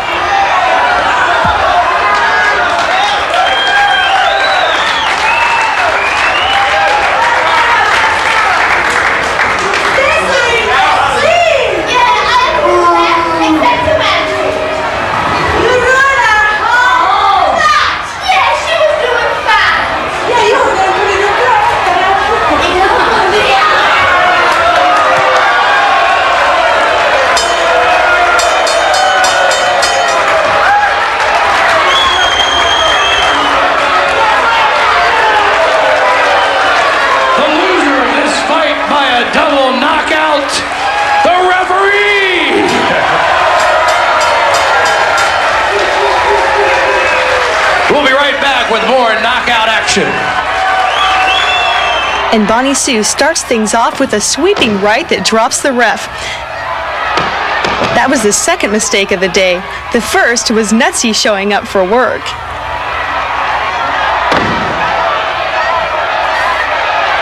With more knockout action. And Bonnie Sue starts things off with a sweeping right that drops the ref. That was the second mistake of the day. The first was Nutsy showing up for work.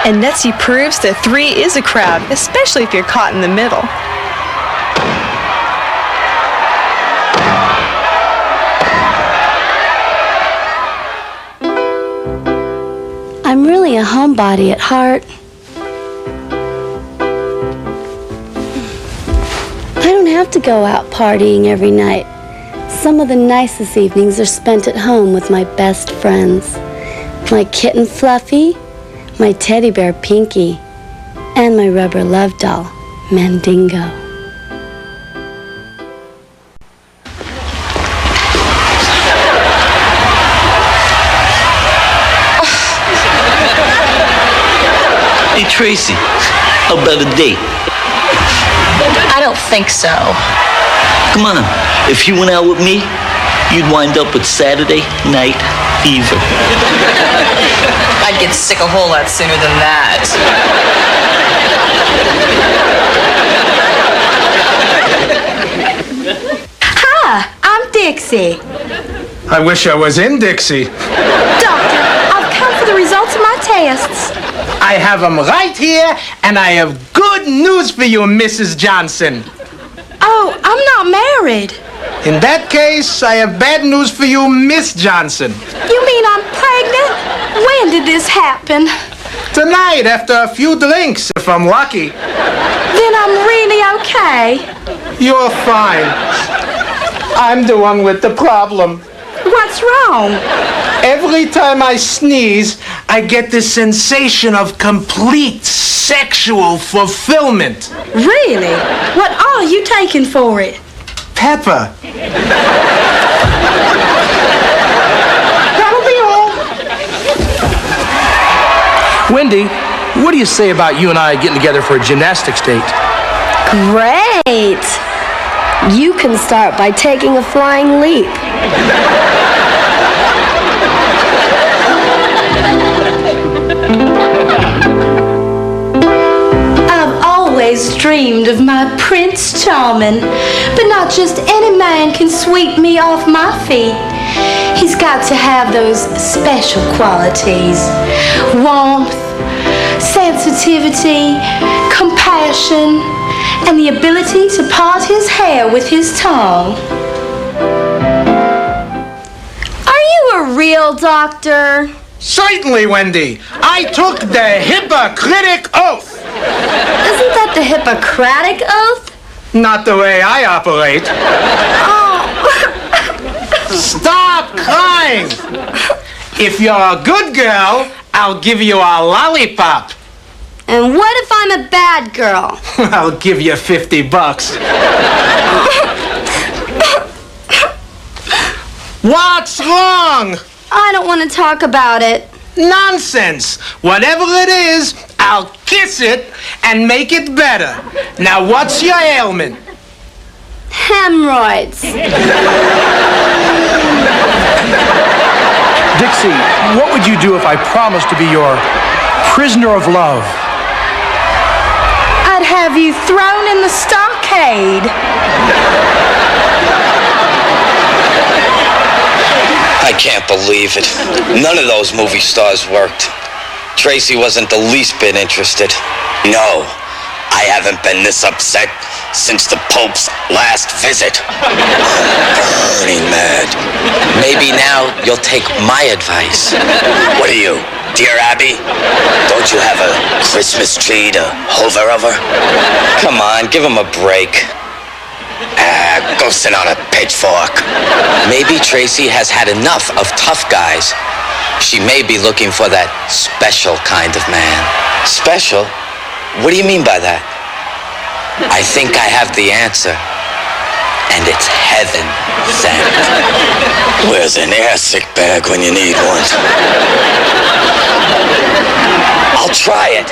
And Nutsy proves that 3 is a crowd, especially if you're caught in the middle. a homebody at heart. I don't have to go out partying every night. Some of the nicest evenings are spent at home with my best friends. My kitten Fluffy, my teddy bear Pinky, and my rubber love doll, Mandingo. Hey, Tracy, how about a date? I don't think so. Come on, if you went out with me, you'd wind up with Saturday Night Fever. I'd get sick a whole lot sooner than that. Hi, I'm Dixie. I wish I was in Dixie. Doctor, I've come for the results of my tests. I have them right here, and I have good news for you, Mrs. Johnson. Oh, I'm not married. In that case, I have bad news for you, Miss Johnson. You mean I'm pregnant? When did this happen? Tonight, after a few drinks, if I'm lucky. Then I'm really okay. You're fine. I'm the one with the problem. What's wrong? Every time I sneeze, I get the sensation of complete sexual fulfillment. Really? What are you taking for it? Pepper. That'll be all. Wendy, what do you say about you and I getting together for a gymnastics date? Great! You can start by taking a flying leap. I've always dreamed of my Prince Charming, but not just any man can sweep me off my feet. He's got to have those special qualities: warmth, sensitivity, compassion, and the ability to part his hair with his tongue. Are you a real doctor? Certainly, Wendy. I took the Hippocratic Oath. Isn't that the Hippocratic Oath? Not the way I operate. Stop crying. If you're a good girl, I'll give you a lollipop. And what if I'm a bad girl? I'll give you $50. What's wrong? I don't want to talk about it. Nonsense. Whatever it is, I'll kiss it and make it better. Now, what's your ailment? Hemorrhoids. Dixie, what would you do if I promised to be your prisoner of love? I'd have you thrown in the stockade. I can't believe it. None of those movie stars worked. Tracy wasn't the least bit interested. No, I haven't been this upset since the Pope's last visit. I'm burning mad. Maybe now you'll take my advice. What are you, Dear Abby? Don't you have a Christmas tree to hover over? Come on, give him a break. Go sit on a pitchfork. Maybe Tracy has had enough of tough guys. She may be looking for that special kind of man. Special? What do you mean by that? I think I have the answer. And it's heaven sent. Where's an air sick bag when you need one? I'll try it.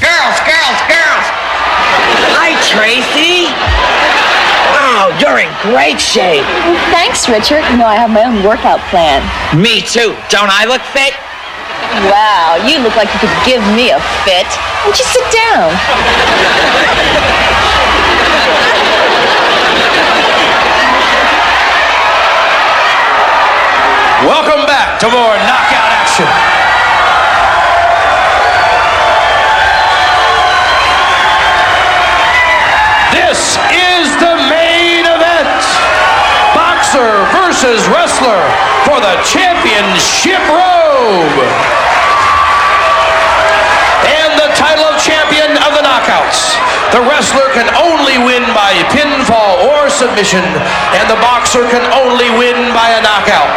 Girls! Hi, Tracy. Wow, you're in great shape. Well, thanks, Richard. You know, I have my own workout plan. Me too. Don't I look fit? Wow, you look like you could give me a fit. Would you sit down? Welcome back to more knockout action. This is the main event. Boxer versus wrestler. for the championship robe. And the title of champion of the knockouts. The wrestler can only win by pinfall or submission, and the boxer can only win by a knockout.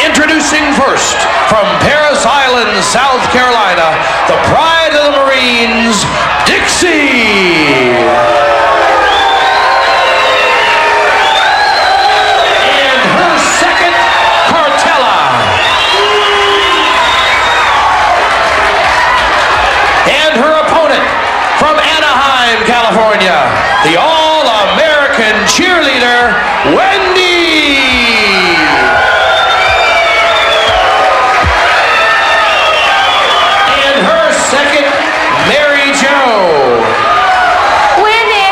Introducing first, from Paris Island, South Carolina, the pride of the Marines, Dixie. And her second, Cartella. And her opponent, from Anaheim, California, the All-American cheerleader, Wendy. Second, Mary Jo. Wendy,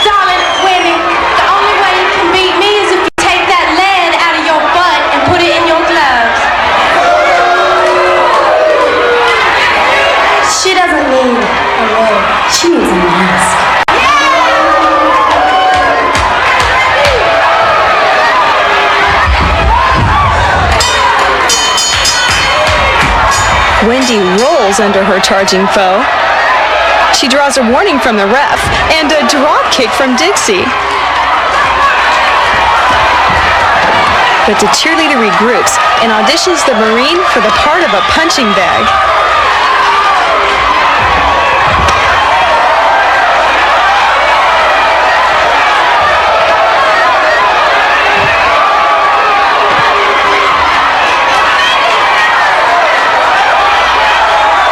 darling, Wendy, the only way you can beat me is if you take that lead out of your butt and put it in your gloves. She doesn't need a lead. She needs a mask. Wendy rolls under her charging foe. She draws a warning from the ref and a drop kick from Dixie. But the cheerleader regroups and auditions the Marine for the part of a punching bag.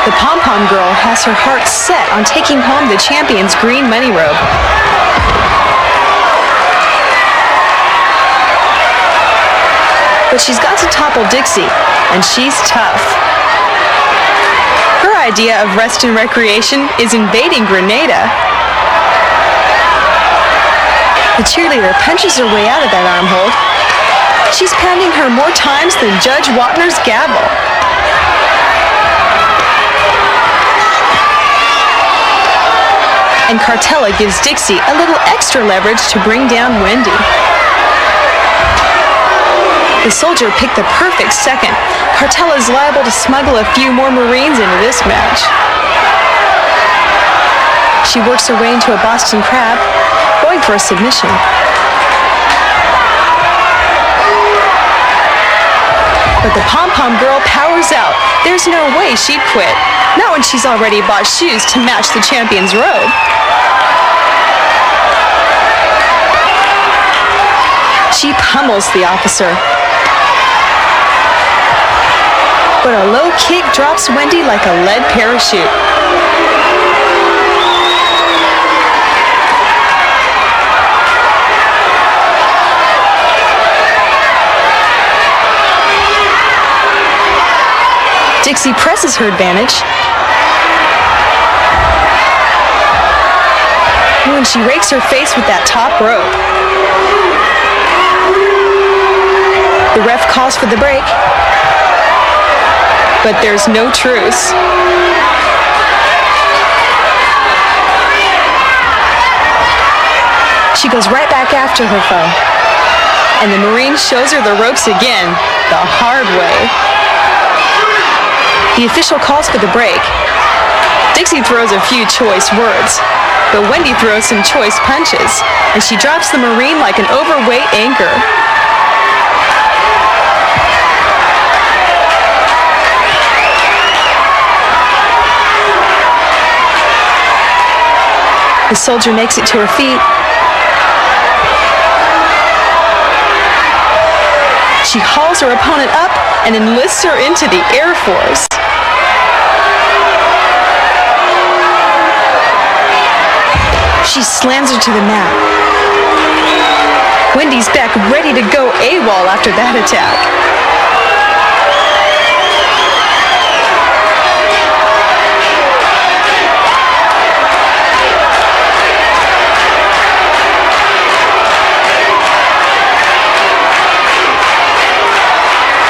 The pom-pom girl has her heart set on taking home the champion's green money robe. But she's got to topple Dixie, and she's tough. Her idea of rest and recreation is invading Grenada. The cheerleader punches her way out of that arm hold. She's pounding her more times than Judge Wapner's gavel. And Cartella gives Dixie a little extra leverage to bring down Wendy. The soldier picked the perfect second. Cartella is liable to smuggle a few more Marines into this match. She works her way into a Boston Crab, going for a submission. But the pom-pom girl powers out. There's no way she'd quit. Not when she's already bought shoes to match the champion's robe. She pummels the officer. But a low kick drops Wendy like a lead parachute. Dixie presses her advantage. When she rakes her face with that top rope. The ref calls for the break. But there's no truce. She goes right back after her foe. And the Marine shows her the ropes again, the hard way. The official calls for the break. Dixie throws a few choice words, but Wendy throws some choice punches, and she drops the Marine like an overweight anchor. The soldier makes it to her feet. She hauls her opponent up and enlists her into the Air Force. She slams her to the mat. Wendy's back ready to go AWOL after that attack.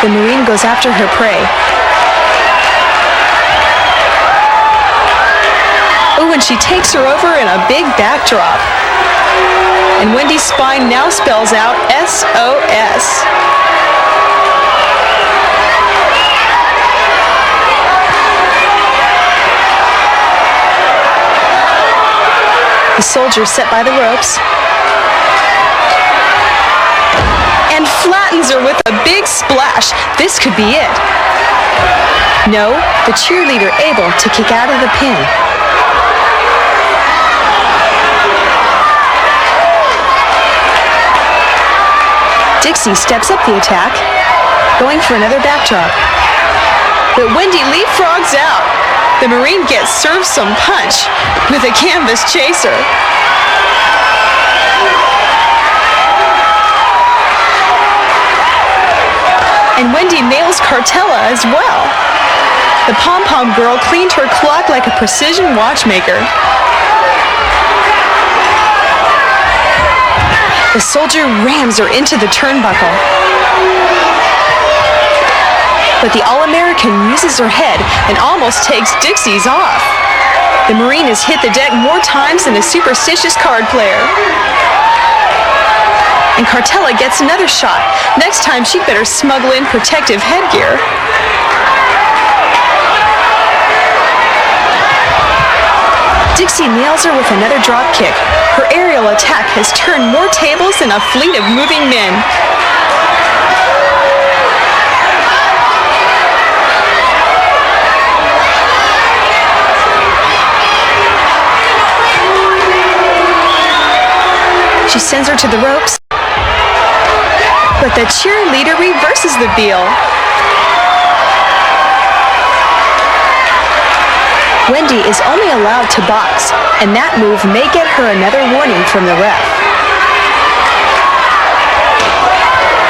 The Marine goes after her prey. Oh, and she takes her over in a big backdrop. And Wendy's spine now spells out SOS. The soldier set by the ropes and flattens her with a big splash. This could be it. No, the cheerleader able to kick out of the pin. Dixie steps up the attack, going for another backdrop. But Wendy leapfrogs out. The Marine gets served some punch with a canvas chaser. And Wendy nails Cartella as well. The pom-pom girl cleaned her clock like a precision watchmaker. The soldier rams her into the turnbuckle. But the All-American uses her head and almost takes Dixie's off. The Marine has hit the deck more times than a superstitious card player. And Cartella gets another shot. Next time, she'd better smuggle in protective headgear. Dixie nails her with another drop kick. Her aerial attack has turned more tables than a fleet of moving men. She sends her to the ropes, but the cheerleader reverses the deal. Wendy is only allowed to box, and that move may get her another warning from the ref.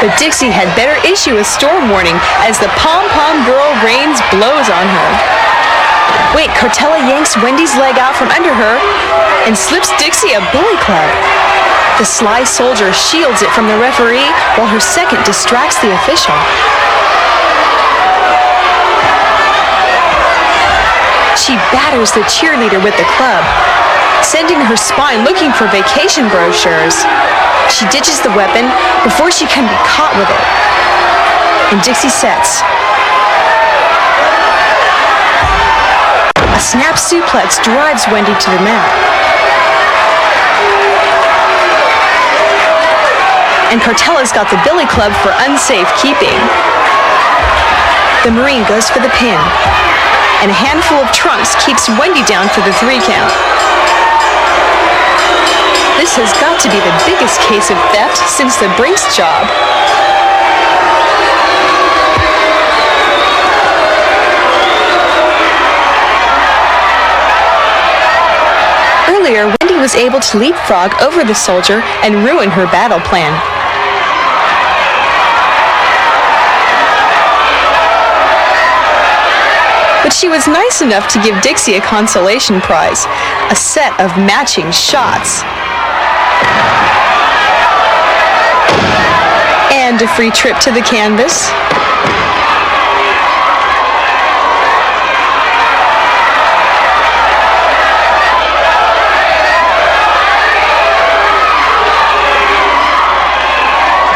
But Dixie had better issue a storm warning as the pom-pom girl rains blows on her. Wait, Cartella yanks Wendy's leg out from under her and slips Dixie a bully club. The sly soldier shields it from the referee while her second distracts the official. She batters the cheerleader with the club, sending her spine looking for vacation brochures. She ditches the weapon before she can be caught with it. And Dixie sets. A snap suplex drives Wendy to the mat. And Cartella's got the billy club for unsafe keeping. The Marine goes for the pin, and a handful of trunks keeps Wendy down for the 3 count. This has got to be the biggest case of theft since the Brinks job. Earlier, Wendy was able to leapfrog over the soldier and ruin her battle plan. But she was nice enough to give Dixie a consolation prize, a set of matching shots. And a free trip to the canvas.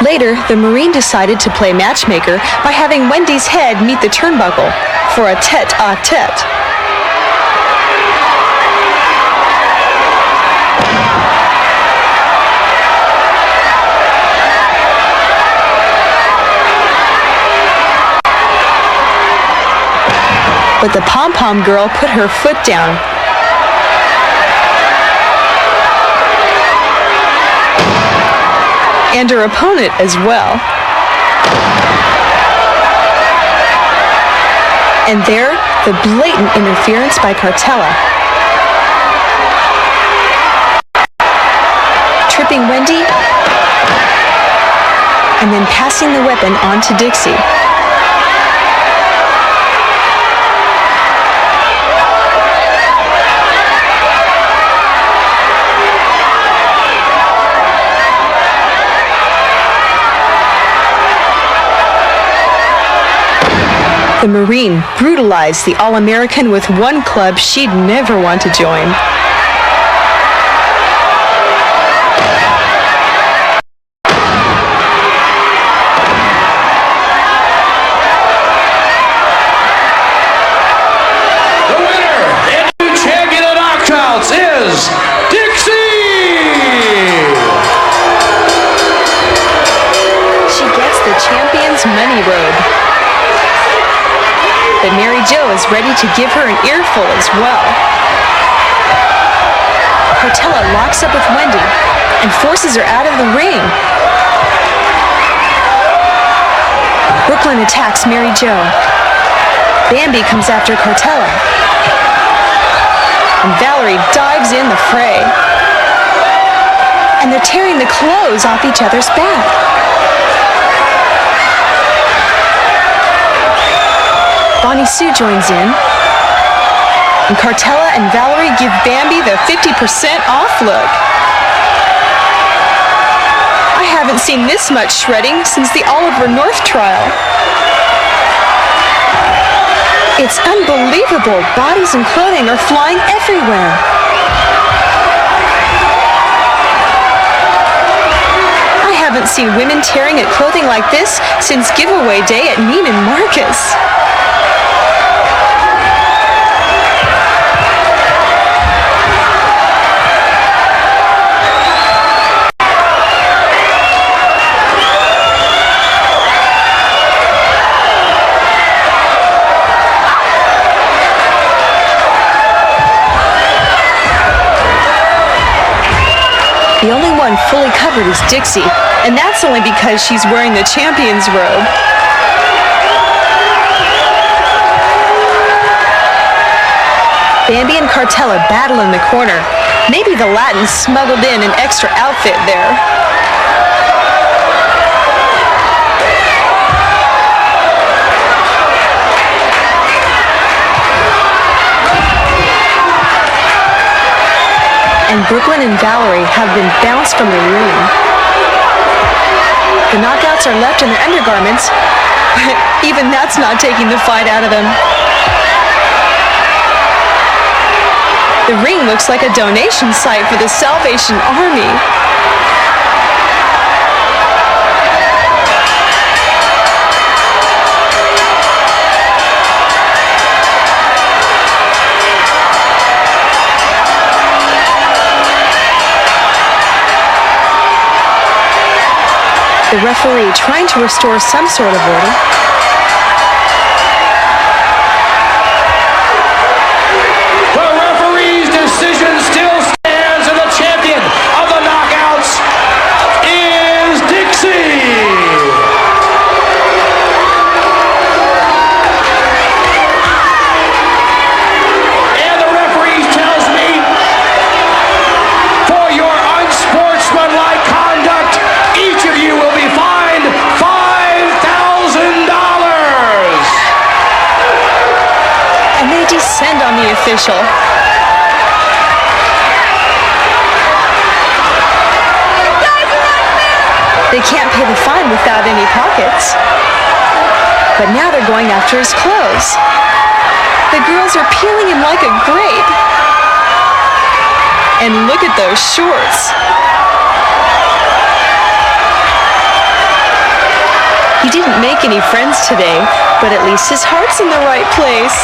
Later, the Marine decided to play matchmaker by having Wendy's head meet the turnbuckle for a tete-a-tete. But the pom-pom girl put her foot down. And her opponent as well. And there, the blatant interference by Cartella. Tripping Wendy, and then passing the weapon on to Dixie. The Marine brutalized the All-American with one club she'd never want to join. The winner and new champion of knockouts is Dixie! money robe. But Mary Jo is ready to give her an earful as well. Cartella locks up with Wendy and forces her out of the ring. Brooklyn attacks Mary Jo. Bambi comes after Cartella. And Valerie dives in the fray. And they're tearing the clothes off each other's back. Bonnie Sue joins in. And Cartella and Valerie give Bambi the 50% off look. I haven't seen this much shredding since the Oliver North trial. It's unbelievable. Bodies and clothing are flying everywhere. I haven't seen women tearing at clothing like this since giveaway day at Neiman Marcus. The only one fully covered is Dixie, and that's only because she's wearing the champion's robe. Bambi and Cartella battle in the corner. Maybe the Latins smuggled in an extra outfit there. And Brooklyn and Valerie have been bounced from the ring. The knockouts are left in their undergarments, but even that's not taking the fight out of them. The ring looks like a donation site for the Salvation Army. The referee trying to restore some sort of order. The referee's decision still stands, and the champion of the knockouts is Dixie. And the referee tells me, for your unsportsmanlike conduct, each of you will be fined $5,000. And they descend on the official. They can't pay the fine without any pockets. But now they're going after his clothes. The girls are peeling him like a grape. And look at those shorts. He didn't make any friends today, but at least his heart's in the right place.